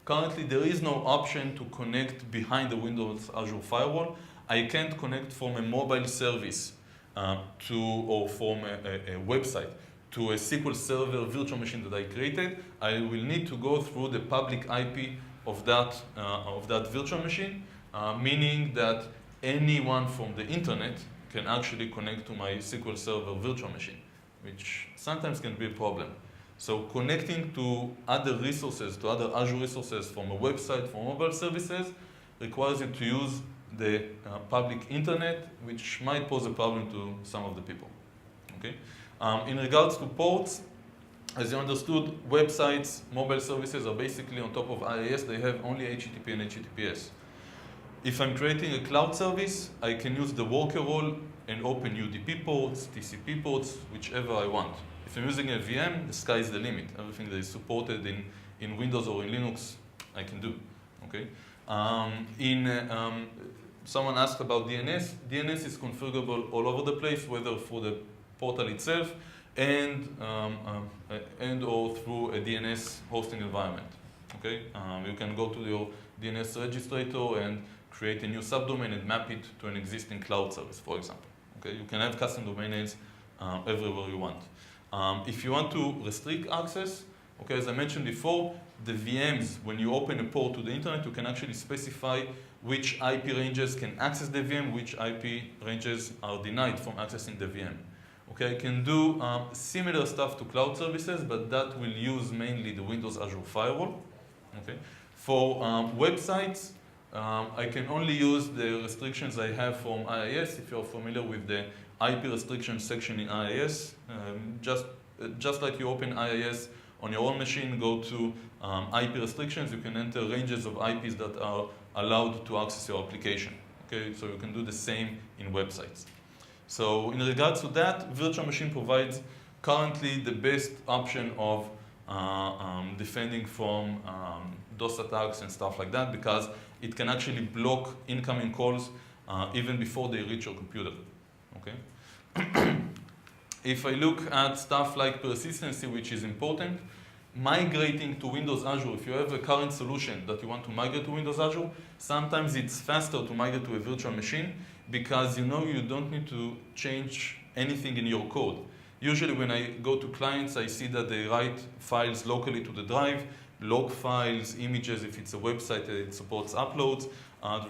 Speaker 1: currently there is no option to connect behind the Windows Azure firewall. I can't connect from a mobile service or from a website to a SQL Server virtual machine that I created. I will need to go through the public IP of that virtual machine, meaning that anyone from the internet can actually connect to my SQL Server virtual machine, which sometimes can be a problem. So connecting to other resources, to other Azure resources from a website, from mobile services, requires you to use the public internet, which might pose a problem to some of the people. Okay? In regards to ports, as you understood, websites, mobile services are basically on top of IaaS. They have only HTTP and HTTPS. If I'm creating a cloud service, I can use the worker role and open UDP ports, TCP ports, whichever I want. If I'm using a VM, the sky is the limit. Everything that is supported in Windows or in Linux, I can do. Okay? Someone asked about DNS. DNS is configurable all over the place, whether for the portal itself and or through a DNS hosting environment. Okay, you can go to your DNS registrator and create a new subdomain and map it to an existing cloud service, for example. Okay, you can have custom domain names everywhere you want. If you want to restrict access, okay, as I mentioned before, the VMs, when you open a port to the internet, you can actually specify which IP ranges can access the VM, which IP ranges are denied from accessing the VM. Okay, I can do similar stuff to cloud services, but that will use mainly the Windows Azure firewall. Okay, for websites, I can only use the restrictions I have from IaaS. If you're familiar with the IP restrictions section in IaaS, just like you open IaaS on your own machine, go to IP restrictions, you can enter ranges of IPs that are allowed to access your application. Okay, so you can do the same in websites. So in regards to that, virtual machine provides currently the best option of defending from DOS attacks and stuff like that, because it can actually block incoming calls even before they reach your computer. Okay. If I look at stuff like persistency, which is important, migrating to Windows Azure, if you have a current solution that you want to migrate to Windows Azure, sometimes it's faster to migrate to a virtual machine because you know you don't need to change anything in your code. Usually when I go to clients, I see that they write files locally to the drive, log files, images, if it's a website that it supports uploads,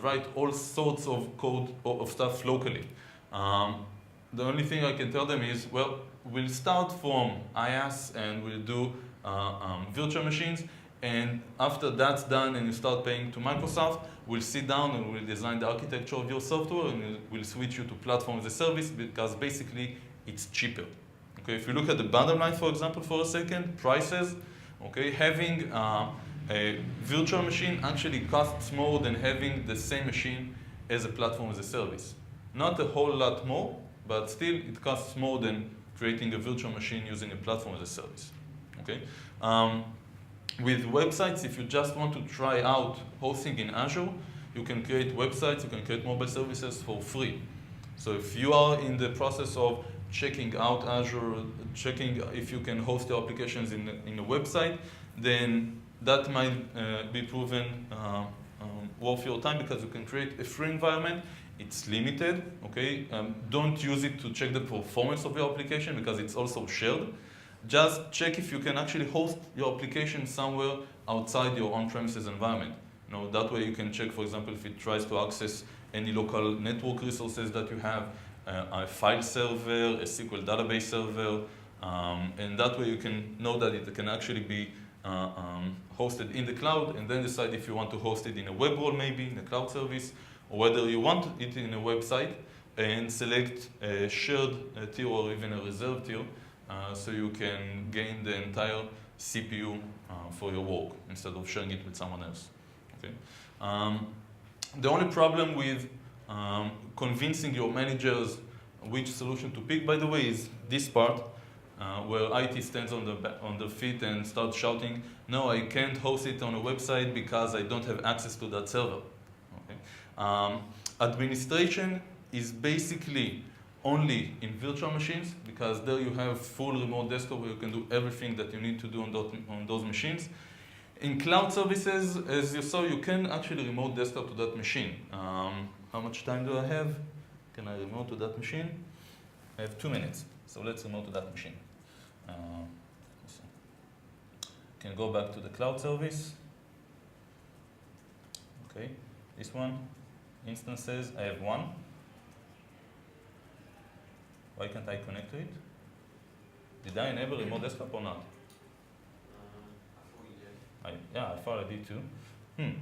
Speaker 1: write all sorts of code of stuff locally. The only thing I can tell them is, well, we'll start from IaaS and we'll do virtual machines, and after that's done and you start paying to Microsoft, we'll sit down and we'll design the architecture of your software and we'll switch you to platform-as-a-service because basically it's cheaper. Okay, if you look at the bottom line, for example, for a second, prices, okay, having a virtual machine actually costs more than having the same machine as a platform-as-a-service. Not a whole lot more, but still it costs more than creating a virtual machine using a platform-as-a-service. Okay. With websites, if you just want to try out hosting in Azure, you can create websites, you can create mobile services for free. So if you are in the process of checking out Azure, checking if you can host your applications in a website, then that might be proven worth your time because you can create a free environment. It's limited, okay? Don't use it to check the performance of your application because it's also shared. Just check if you can actually host your application somewhere outside your on-premises environment. You know, that way you can check, for example, if it tries to access any local network resources that you have, a file server, a SQL database server, and that way you can know that it can actually be hosted in the cloud, and then decide if you want to host it in a web role, maybe in a cloud service, or whether you want it in a website, and select a shared tier or even a reserved tier, so you can gain the entire CPU for your work instead of sharing it with someone else. Okay. The only problem with convincing your managers which solution to pick, by the way, is this part where IT stands on the feet and starts shouting, no, I can't host it on a website because I don't have access to that server. Okay. Administration is basically only in virtual machines because there you have full remote desktop where you can do everything that you need to do on those machines. In cloud services, as you saw, you can actually remote desktop to that machine. How much time do I have? Can I remote to that machine? I have 2 minutes, so let's remote to that machine. Can go back to the cloud service. Okay, this one, instances, I have 1. Why can't I connect to it? Did I enable remote desktop or not?
Speaker 3: I thought you did.
Speaker 1: Yeah, I thought I did too.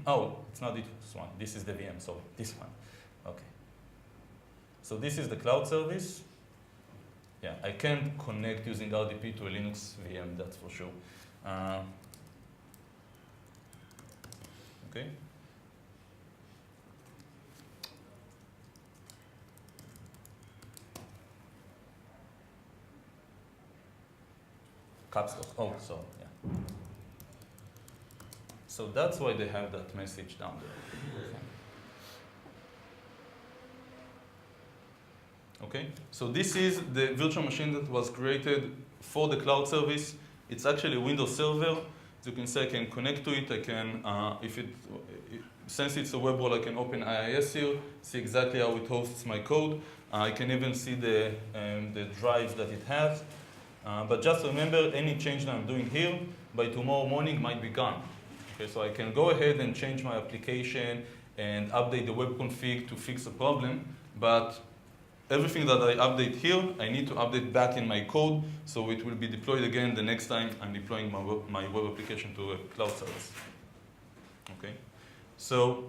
Speaker 1: Oh, it's not this one. This is the VM, so this one. Okay. So this is the cloud service. Yeah, I can't connect using RDP to a Linux VM, that's for sure. Okay. Caps lock. Oh, so yeah. So that's why they have that message down there. Okay, so this is the virtual machine that was created for the cloud service. It's actually a Windows server. So you can say I can connect to it. I can, since it's a web role, I can open IaaS here, see exactly how it hosts my code. I can even see the drives that it has. But just remember, any change that I'm doing here, by tomorrow morning might be gone. Okay, so I can go ahead and change my application and update the web config to fix a problem, but everything that I update here, I need to update back in my code, so it will be deployed again the next time I'm deploying my web application to a cloud service. Okay, so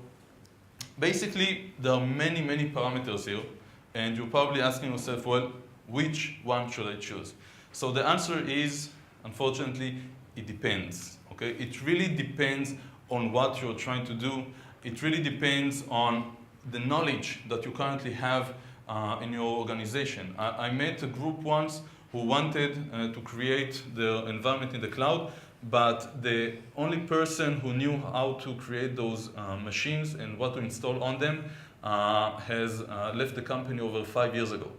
Speaker 1: basically there are many, many parameters here, and you're probably asking yourself, well, which one should I choose? So the answer is, unfortunately, it depends. Okay, it really depends on what you're trying to do. It really depends on the knowledge that you currently have in your organization. I met a group once who wanted to create their environment in the cloud, but the only person who knew how to create those machines and what to install on them has left the company over 5 years ago.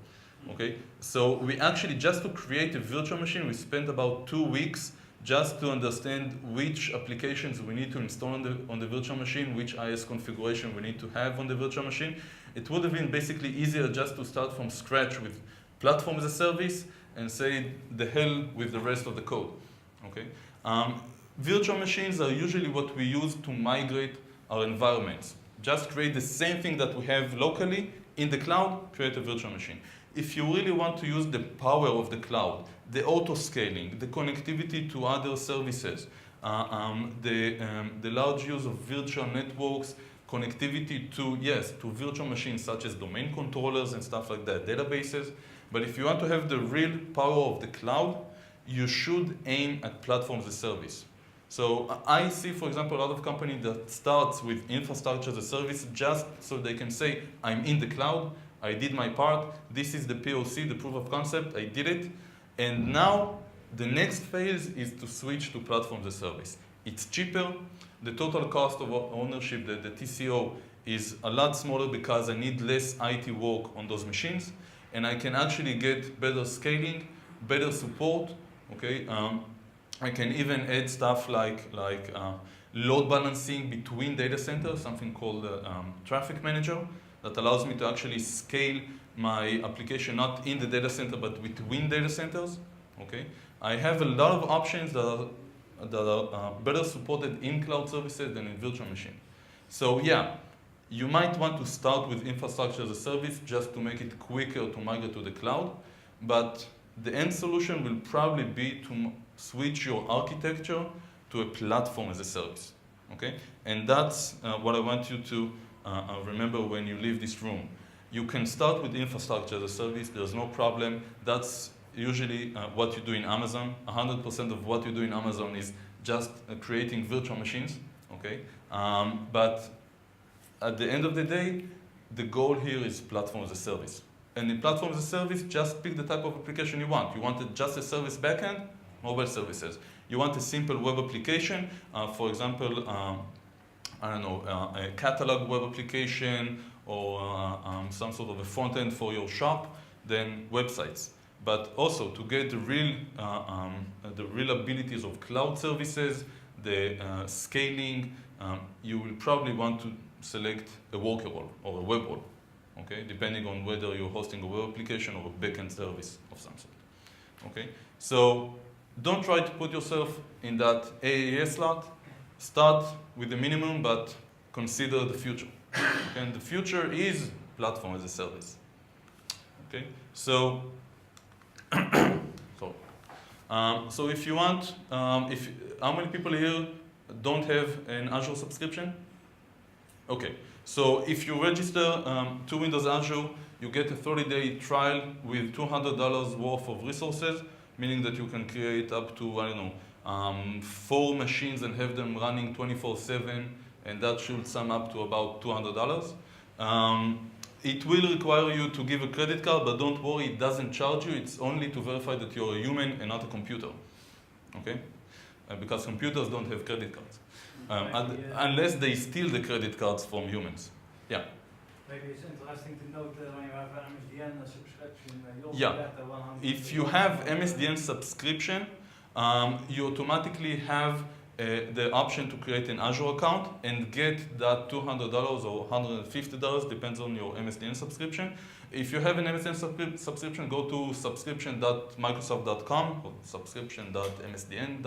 Speaker 1: Okay, so we actually, just to create a virtual machine, we spent about 2 weeks just to understand which applications we need to install on the virtual machine, which IaaS configuration we need to have on the virtual machine. It would have been basically easier just to start from scratch with Platform-as-a-Service and say the hell with the rest of the code. Okay? Virtual machines are usually what we use to migrate our environments. Just create the same thing that we have locally in the cloud, create a virtual machine. If you really want to use the power of the cloud, the auto-scaling, the connectivity to other services, the large use of virtual networks, connectivity to virtual machines such as domain controllers and stuff like that, databases. But if you want to have the real power of the cloud, you should aim at platform-as-a-service. So I see, for example, a lot of companies that starts with infrastructure as a service just so they can say, I'm in the cloud, I did my part, this is the POC, the proof of concept, I did it. And now the next phase is to switch to platform-as-a-service. It's cheaper, the total cost of ownership, the TCO, is a lot smaller because I need less IT work on those machines, and I can actually get better scaling, better support. Okay, I can even add stuff like load balancing between data centers, something called traffic manager, that allows me to actually scale my application not in the data center but between data centers. Okay, I have a lot of options that are better supported in cloud services than in virtual machine. So yeah, you might want to start with infrastructure as a service just to make it quicker to migrate to the cloud, but the end solution will probably be to switch your architecture to a platform as a service. Okay, and that's what I want you to remember when you leave this room. You can start with infrastructure as a service, there's no problem. That's usually what you do in Amazon. 100% of what you do in Amazon is just creating virtual machines, okay? But at the end of the day, the goal here is platform as a service. And in platform as a service, just pick the type of application you want. You want just a service backend, mobile services. You want a simple web application, for example, I don't know, a catalog web application or some sort of a front end for your shop, then websites. But also to get the real abilities of cloud services, the scaling, you will probably want to select a worker role or a web role, okay? Depending on whether you're hosting a web application or a backend service of some sort, okay? So don't try to put yourself in that AAS slot. Start with the minimum, but consider the future. Okay? And the future is platform as a service. Okay, so so if you want, how many people here don't have an Azure subscription? Okay, so if you register to Windows Azure, you get a 30-day trial with $200 worth of resources, meaning that you can create up to, I don't know, 4 machines and have them running 24/7, and that should sum up to about $200. It will require you to give a credit card, but don't worry, it doesn't charge you. It's only to verify that you're a human and not a computer, okay? Because computers don't have credit cards, unless they steal the credit cards from humans. Yeah?
Speaker 5: Maybe it's interesting to note that when you have an MSDN subscription, you also
Speaker 1: Yeah.
Speaker 5: get the 100.
Speaker 1: If you have MSDN subscription, you automatically have the option to create an Azure account and get that $200 or $150, depends on your MSDN subscription. If you have an MSDN subscription, go to subscription.microsoft.com or subscription.msdn.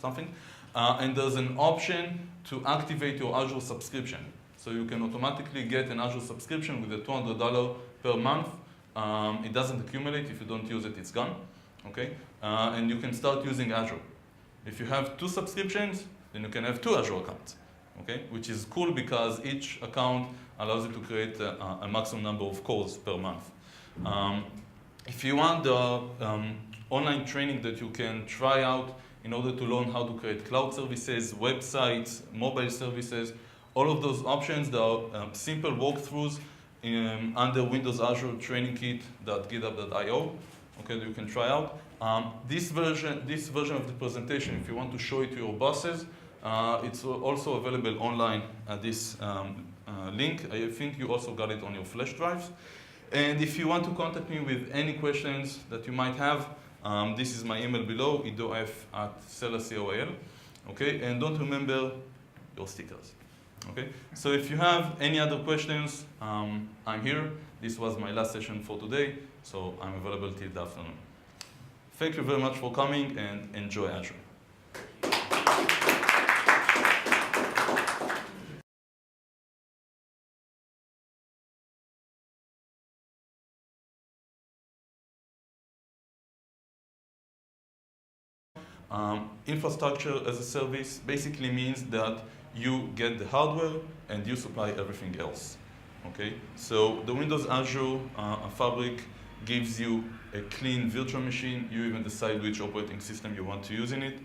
Speaker 1: something. And there's an option to activate your Azure subscription. So you can automatically get an Azure subscription with a $200 per month. It doesn't accumulate. If you don't use it, it's gone. Okay? And you can start using Azure. If you have 2 subscriptions, then you can have 2 Azure accounts. Okay? Which is cool because each account allows you to create a maximum number of calls per month. If you want the online training that you can try out in order to learn how to create cloud services, websites, mobile services, all of those options, there are simple walkthroughs under Windows Azure Training Kit.github.io, okay, that you can try out. This version of the presentation, if you want to show it to your bosses, it's also available online at this link. I think you also got it on your flash drives. And if you want to contact me with any questions that you might have, this is my email below, idof@selascoal. Okay, and don't remember your stickers. Okay, so if you have any other questions, I'm here. This was my last session for today, so I'm available till the afternoon. Thank you very much for coming and enjoy Azure. Infrastructure as a service basically means that you get the hardware and you supply everything else. Okay, so the Windows Azure Fabric gives you a clean virtual machine. You even decide which operating system you want to use in it.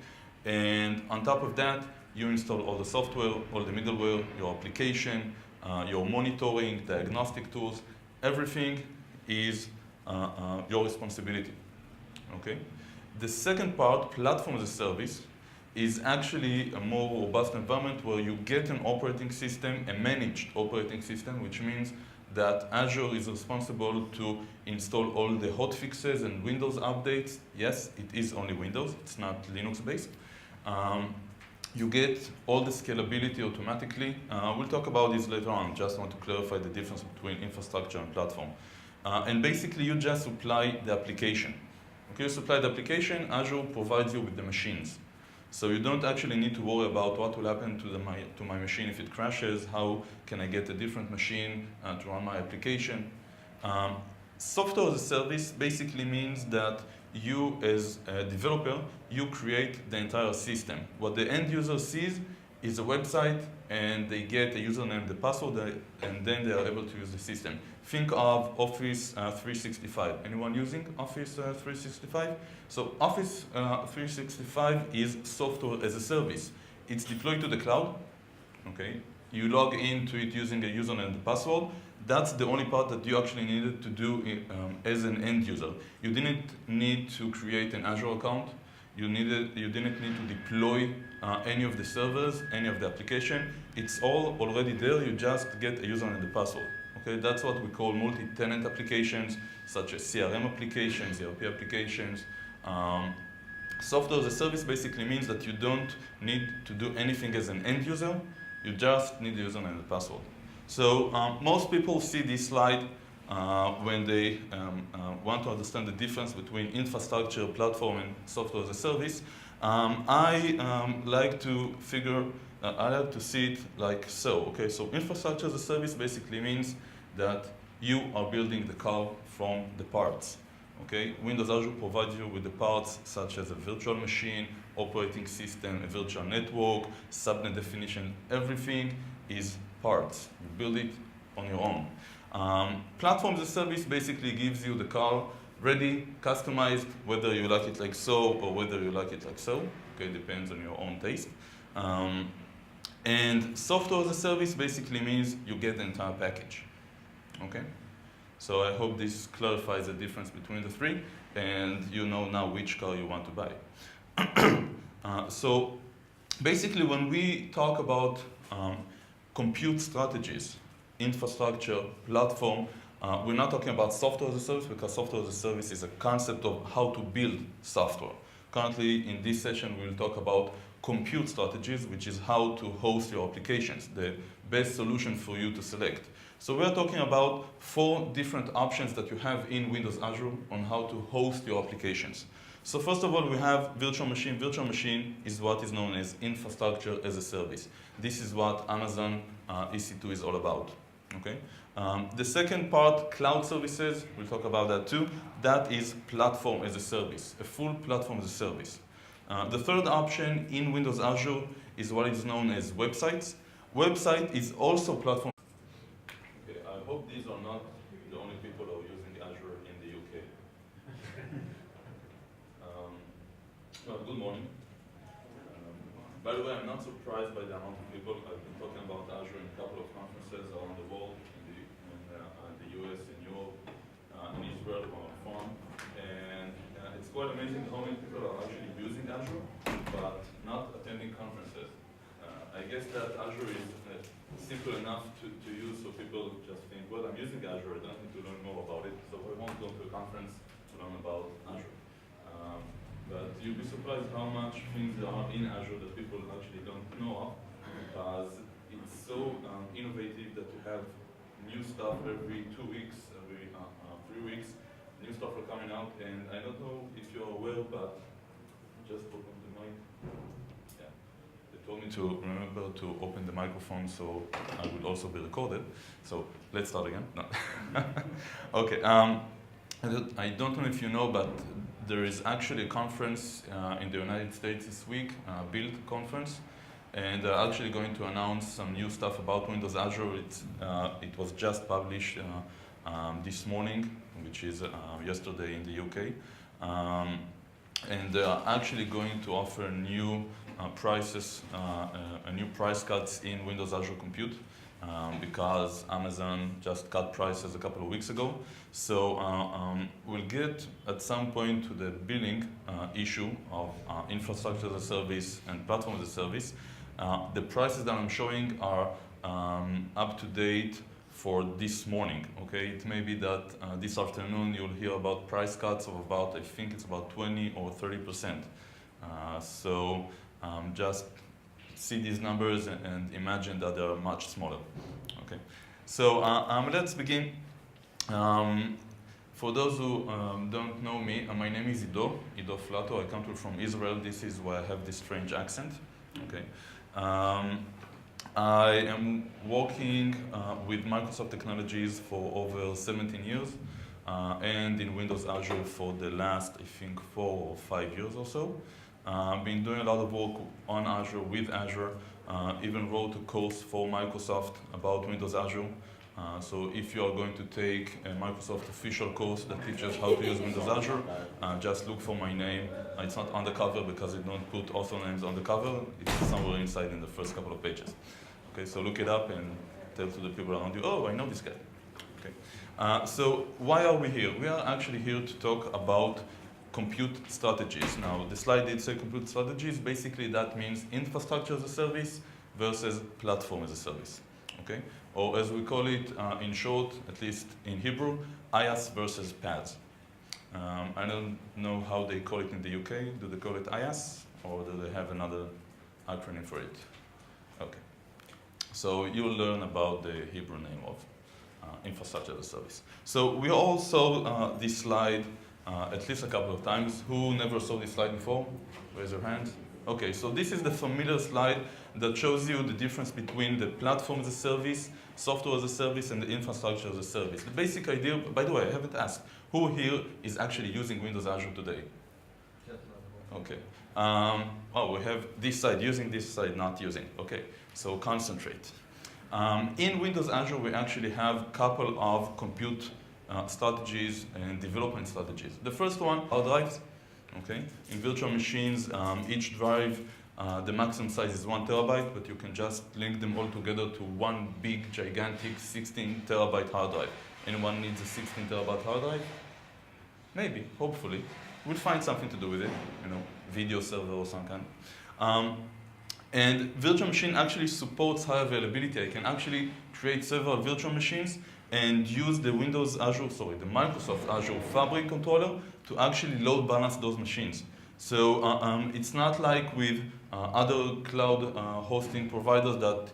Speaker 1: And on top of that, you install all the software, all the middleware, your application, your monitoring, diagnostic tools. Everything is your responsibility. Okay. The second part, Platform-as-a-Service, is actually a more robust environment where you get an operating system, a managed operating system, which means that Azure is responsible to install all the hotfixes and Windows updates. Yes, it is only Windows, it's not Linux-based. You get all the scalability automatically. We'll talk about this later on, just want to clarify the difference between infrastructure and platform. And basically, you just supply the application. Okay, you supply the application, Azure provides you with the machines. So you don't actually need to worry about what will happen to my machine if it crashes, how can I get a different machine to run my application. Software as a service basically means that you, as a developer, you create the entire system. What the end user sees is a website, and they get a username, the password, and then they are able to use the system. Think of Office 365. Anyone using Office 365? So Office 365 is software as a service. It's deployed to the cloud. Okay, you log into it using a username and the password. That's the only part that you actually needed to do as an end user. You didn't need to create an Azure account. You didn't need to deploy any of the servers, any of the application. It's all already there. You just get a username and the password. Okay, that's what we call multi-tenant applications, such as CRM applications, ERP applications. Software as a service basically means that you don't need to do anything as an end user. You just need the username and the password. So most people see this slide when they want to understand the difference between infrastructure, platform, and software as a service. I like to see it like so. Okay, so infrastructure as a service basically means that you are building the car from the parts. Okay, Windows Azure provides you with the parts such as a virtual machine, operating system, a virtual network, subnet definition. Everything is parts. You build it on your own. Platform as a service basically gives you the car ready, customized, whether you like it like so or whether you like it like so. Okay, depends on your own taste. And software as a service basically means you get the entire package. Okay, so I hope this clarifies the difference between the three, and you know now which car you want to buy. So basically, when we talk about compute strategies, infrastructure, platform, we're not talking about software as a service, because software as a service is a concept of how to build software. Currently, in this session, we'll talk about compute strategies, which is how to host your applications, the best solution for you to select. So we're talking about 4 different options that you have in Windows Azure on how to host your applications. So first of all, we have virtual machine. Virtual machine is what is known as infrastructure as a service. This is what Amazon EC2 is all about. Okay. The second part, cloud services, we'll talk about that too. That is platform as a service, a full platform as a service. The third option in Windows Azure is what is known as websites. Website is also platform. Okay, I hope these are not the only people who are using Azure in the UK. Well, good morning. By the way, I'm not surprised by the amount of people. I've been talking about Azure in a couple of conferences around the world, in the US, in Europe, in Israel, where I'm from. And it's quite amazing how many people are actually using Azure, but not attending conferences. I guess that Azure is simple enough to use, so people just think, well, I'm using Azure, I don't need to learn more about it, so I won't go to a conference to learn about Azure. But you'll be surprised how much things there are in Azure that people actually don't know of, because it's so innovative that you have new stuff every 2 weeks, every 3 weeks, new stuff are coming out, and I don't know if you're aware, but just open the mic. Yeah. They told me to remember to open the microphone so I will also be recorded. So let's start again. No. Okay. I don't know if you know, but there is actually a conference in the United States this week, Build conference, and they're actually going to announce some new stuff about Windows Azure. It was just published this morning, which is yesterday in the UK, and they are actually going to offer new prices, new price cuts in Windows Azure Compute. Because Amazon just cut prices a couple of weeks ago. So we'll get at some point to the billing issue of infrastructure as a service and platform as a service. The prices that I'm showing are up to date for this morning. Okay, it may be that this afternoon you'll hear about price cuts of about, I think it's about 20 or 30%. So just see these numbers and imagine that they are much smaller. Okay, so let's begin. For those who don't know me, my name is Ido Flatow. I come from Israel. This is why I have this strange accent. Okay, I am working with Microsoft technologies for over 17 years, and in Windows Azure for the last, I think, 4 or 5 years or so. I've been doing a lot of work on Azure, with Azure, even wrote a course for Microsoft about Windows Azure. So if you are going to take a Microsoft official course that teaches how to use Windows Azure, just look for my name. It's not on the cover because they don't put author names on the cover. It's somewhere inside in the first couple of pages. Okay, so look it up and tell to the people around you, oh, I know this guy. Okay. So why are we here? We are actually here to talk about compute strategies. Now, the slide did say compute strategies. Basically, that means infrastructure as a service versus platform as a service. Okay? Or as we call it in short, at least in Hebrew, IaaS versus Paas. I don't know how they call it in the UK. Do they call it IaaS, or do they have another acronym for it? Okay. So you'll learn about the Hebrew name of infrastructure as a service. So we all saw this slide at least a couple of times. Who never saw this slide before? Raise your hand. Okay, so this is the familiar slide that shows you the difference between the platform as a service, software as a service, and the infrastructure as a service. The basic idea, by the way, I haven't asked, who here is actually using Windows Azure today? Okay. Oh, we have this side using, this side not using. Okay, so concentrate. In Windows Azure, we actually have a couple of compute strategies and development strategies. The first one, hard drives. Okay, in virtual machines, each drive, the maximum size is 1 terabyte, but you can just link them all together to one big, gigantic 16 terabyte hard drive. Anyone needs a 16 terabyte hard drive? Maybe, hopefully. We'll find something to do with it, you know, video server or some kind. And virtual machine actually supports high availability. I can actually create several virtual machines and use the the Microsoft Azure Fabric controller to actually load balance those machines. So it's not like with other cloud hosting providers that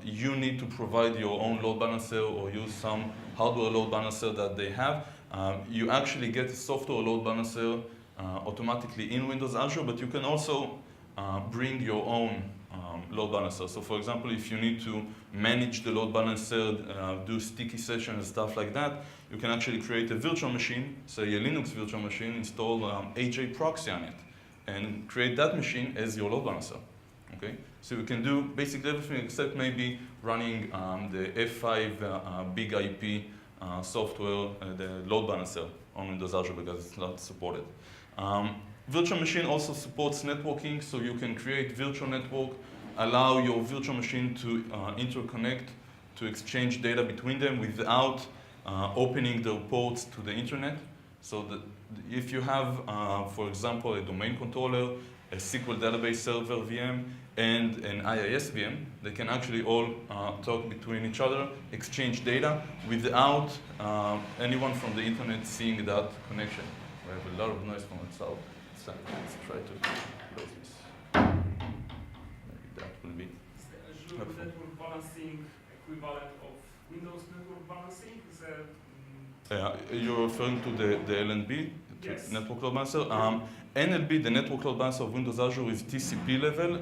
Speaker 1: you need to provide your own load balancer or use some hardware load balancer that they have. You actually get a software load balancer automatically in Windows Azure, but you can also bring your own load balancer. So for example, if you need to manage the load balancer, do sticky sessions and stuff like that, you can actually create a virtual machine, say a Linux virtual machine, install AJ proxy on it, and create that machine as your load balancer. Okay? So you can do basically everything except maybe running the F5 big IP software, the load balancer on Windows Azure because it's not supported. Virtual machine also supports networking, so you can create virtual network, allow your virtual machine to interconnect, to exchange data between them without opening their ports to the internet. So that if you have, for example, a domain controller, a SQL database server VM, and an IaaS VM, they can actually all talk between each other, exchange data without anyone from the internet seeing that connection. We have a lot of noise from outside. Let's try to close this. Maybe that will be.
Speaker 2: Is the Azure network balancing equivalent of Windows network balancing? Is that,
Speaker 1: You're referring to the LNB,
Speaker 2: Yes.
Speaker 1: network load balancer. NLB, the network load balancer of Windows Azure, is TCP level.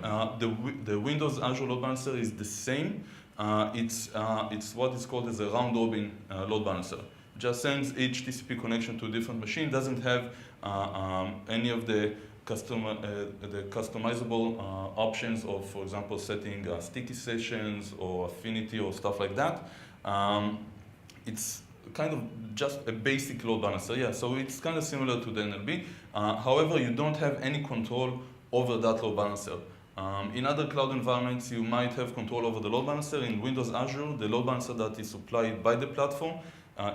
Speaker 1: The Windows Azure load balancer is the same. It's what is called as a round robin load balancer. Just sends each TCP connection to a different machine. Doesn't have any of the customizable options of, for example, setting sticky sessions or affinity or stuff like that. It's kind of just a basic load balancer, yeah. So it's kind of similar to the NLB. However, you don't have any control over that load balancer. In other cloud environments, you might have control over the load balancer. In Windows Azure, the load balancer that is supplied by the platform,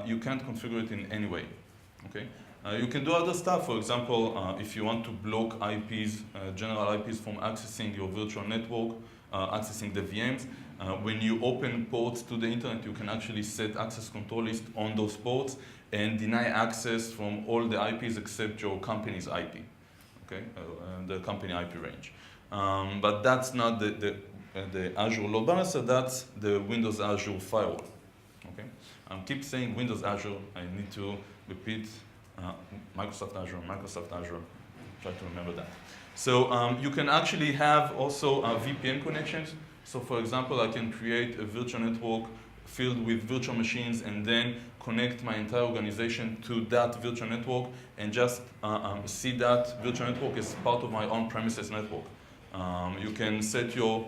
Speaker 1: you can't configure it in any way. Okay? You can do other stuff. For example, if you want to block IPs, general IPs from accessing your virtual network, accessing the VMs, when you open ports to the internet, you can actually set access control list on those ports and deny access from all the IPs except your company's IP, okay, the company IP range. But that's not the Azure load balancer. That's the Windows Azure firewall. Okay, keep saying Windows Azure. I need to repeat Microsoft Azure. Try to remember that. So you can actually have also VPN connections. So for example, I can create a virtual network filled with virtual machines and then connect my entire organization to that virtual network and just see that virtual network as part of my on-premises network. You can set your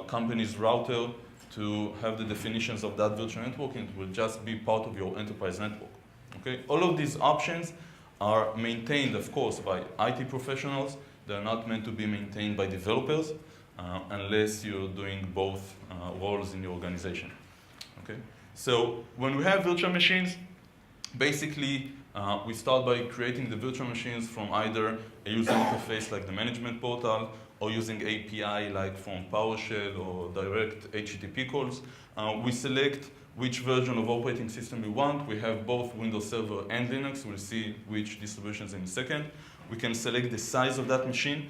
Speaker 1: company's router to have the definitions of that virtual network, and it will just be part of your enterprise network. Okay? All of these options are maintained, of course, by IT professionals. They're not meant to be maintained by developers unless you're doing both roles in your organization. Okay? So when we have virtual machines, basically we start by creating the virtual machines from either a user interface like the management portal or using API like from PowerShell or direct HTTP calls. We select which version of operating system we want. We have both Windows Server and Linux. We'll see which distributions in a second. We can select the size of that machine.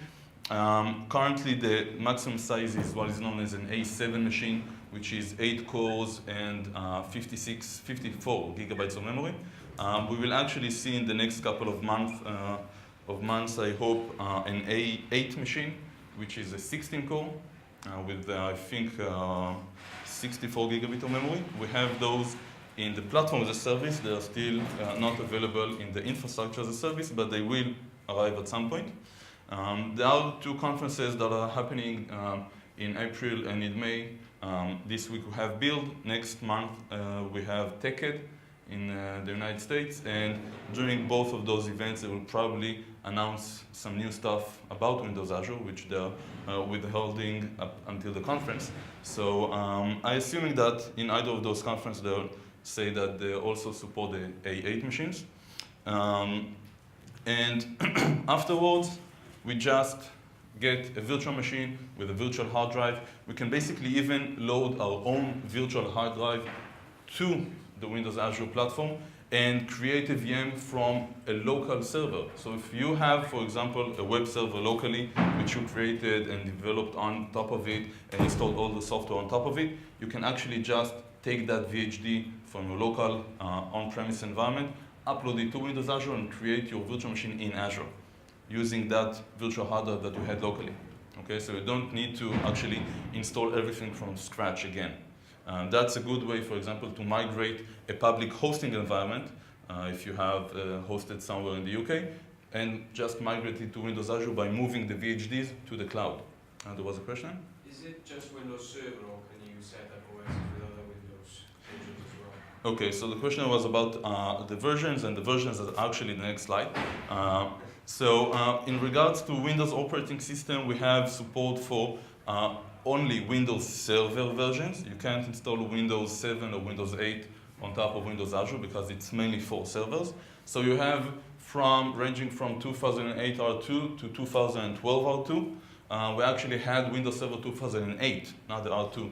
Speaker 1: Currently, the maximum size is what is known as an A7 machine, which is 8 cores and 54 gigabytes of memory. We will actually see in the next couple of months, I hope, an A8 machine, which is a 16 core with, I think, 64 gigabit of memory. We have those in the platform-as-a-service. They are still not available in the infrastructure-as-a-service, but they will arrive at some point. There are two conferences that are happening in April and in May. This week we have Build. Next month we have TechEd in the United States. And during both of those events, they will probably announce some new stuff about Windows Azure, which they're withholding up until the conference. So I'm assuming that in either of those conferences, they'll say that they also support the A8 machines. And afterwards, we just get a virtual machine with a virtual hard drive. We can basically even load our own virtual hard drive to the Windows Azure platform and create a VM from a local server. So if you have, for example, a web server locally, which you created and developed on top of it and installed all the software on top of it, you can actually just take that VHD from your local on-premise environment, upload it to Windows Azure, and create your virtual machine in Azure using that virtual hardware that you had locally. Okay, so you don't need to actually install everything from scratch again. That's a good way, for example, to migrate a public hosting environment, if you have hosted somewhere in the UK, and just migrate it to Windows Azure by moving the VHDs to the cloud. There was a question?
Speaker 3: Is it just Windows Server, or can you set up OSs with other Windows versions as well?
Speaker 1: Okay, so the question was about the versions, and the versions are actually the next slide. In regards to Windows operating system, we have support for only Windows Server versions. You can't install Windows 7 or Windows 8 on top of Windows Azure because it's mainly for servers. So you have ranging from 2008 R2 to 2012 R2. We actually had Windows Server 2008, not the R2,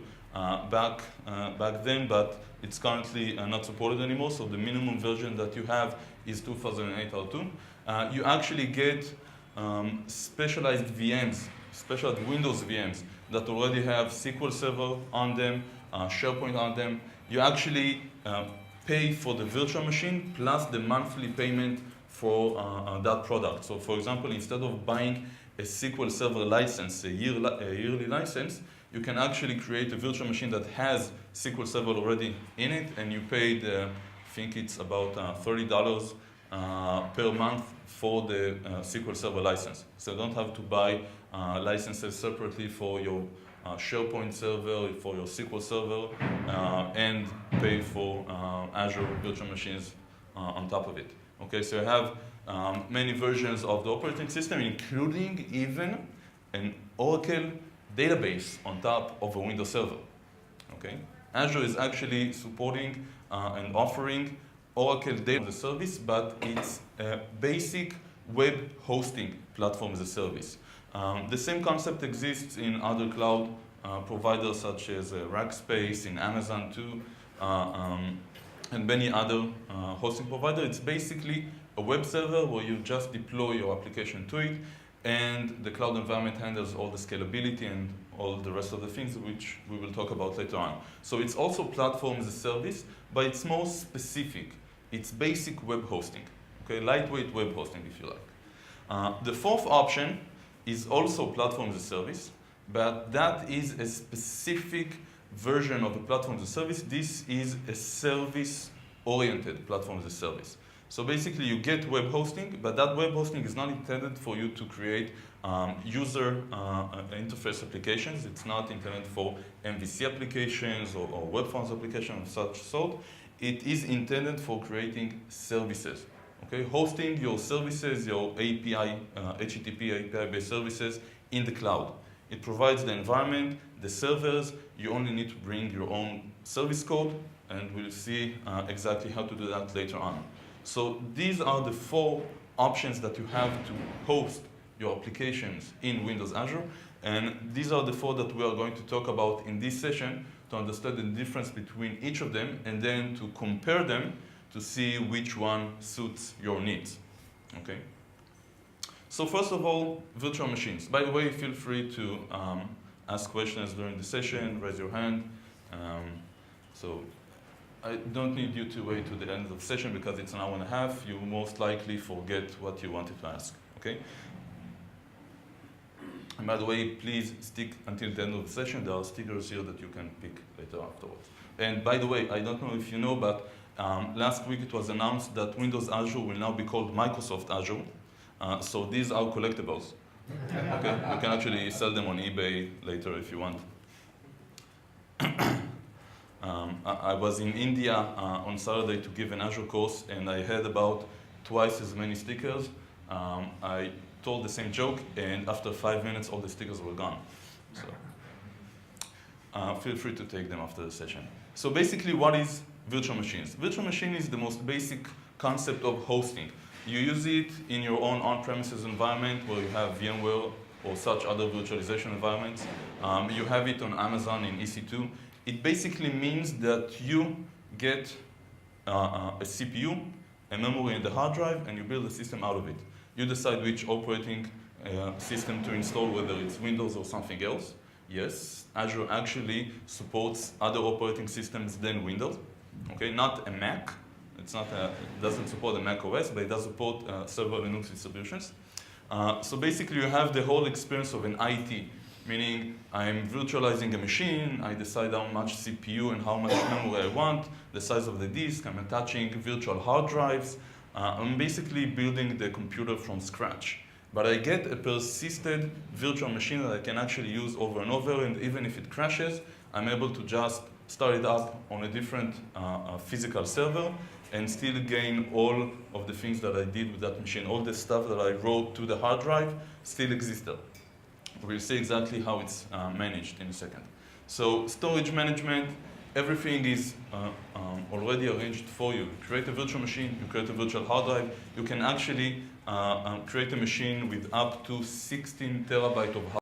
Speaker 1: back then, but it's currently not supported anymore. So the minimum version that you have is 2008 R2. You actually get specialized VMs, specialized Windows VMs that already have SQL Server on them, SharePoint on them. You actually pay for the virtual machine plus the monthly payment for that product. So for example, instead of buying a SQL Server license, a yearly license, you can actually create a virtual machine that has SQL Server already in it, and you paid, I think it's about $30 per month for the SQL Server license. So you don't have to buy licenses separately for your SharePoint server, for your SQL server, and pay for Azure virtual machines on top of it. Okay, so you have many versions of the operating system, including even an Oracle database on top of a Windows server. Okay, Azure is actually supporting and offering Oracle Data as a Service, but it's a basic web hosting platform as a service. The same concept exists in other cloud providers such as Rackspace, in Amazon too, and many other hosting providers. It's basically a web server where you just deploy your application to it, and the cloud environment handles all the scalability and all the rest of the things which we will talk about later on. So it's also platform as a service, but it's more specific. It's basic web hosting, okay, lightweight web hosting if you like. The fourth option is also platform as a service, but that is a specific version of a platform as a service. This is a service-oriented platform as a service. So basically you get web hosting, but that web hosting is not intended for you to create user interface applications. It's not intended for MVC applications or web forms applications of such sort. It is intended for creating services. Okay, hosting your services, your API, HTTP API-based services in the cloud. It provides the environment, the servers. You only need to bring your own service code, and we'll see exactly how to do that later on. So these are the four options that you have to host your applications in Windows Azure, and these are the four that we are going to talk about in this session to understand the difference between each of them, and then to compare them to see which one suits your needs. Okay. So first of all, virtual machines. By the way, feel free to ask questions during the session, raise your hand. So I don't need you to wait to the end of the session because it's an hour and a half. You most likely forget what you wanted to ask. Okay. And by the way, please stick until the end of the session. There are stickers here that you can pick later afterwards. And by the way, I don't know if you know, but last week it was announced that Windows Azure will now be called Microsoft Azure. So these are collectibles. Okay? You can actually sell them on eBay later if you want. I was in India on Saturday to give an Azure course, and I had about twice as many stickers. I told the same joke, and after 5 minutes, all the stickers were gone. So feel free to take them after the session. So basically, what is virtual machines? Virtual machine is the most basic concept of hosting. You use it in your own on-premises environment where you have VMware or such other virtualization environments. You have it on Amazon in EC2. It basically means that you get a CPU, a memory, and a hard drive, and you build a system out of it. You decide which operating system to install, whether it's Windows or something else. Yes, Azure actually supports other operating systems than Windows. Okay, not a Mac. It doesn't support a Mac OS, but it does support several Linux distributions. So basically, you have the whole experience of an IT, meaning I'm virtualizing a machine, I decide how much CPU and how much memory I want, the size of the disk, I'm attaching virtual hard drives. I'm basically building the computer from scratch. But I get a persisted virtual machine that I can actually use over and over, and even if it crashes, I'm able to just start it up on a different physical server and still gain all of the things that I did with that machine. All the stuff that I wrote to the hard drive still exists there. We'll see exactly how it's managed in a second. So storage management, everything is already arranged for you. You create a virtual machine, you create a virtual hard drive. You can actually create a machine with up to 16 terabytes of hard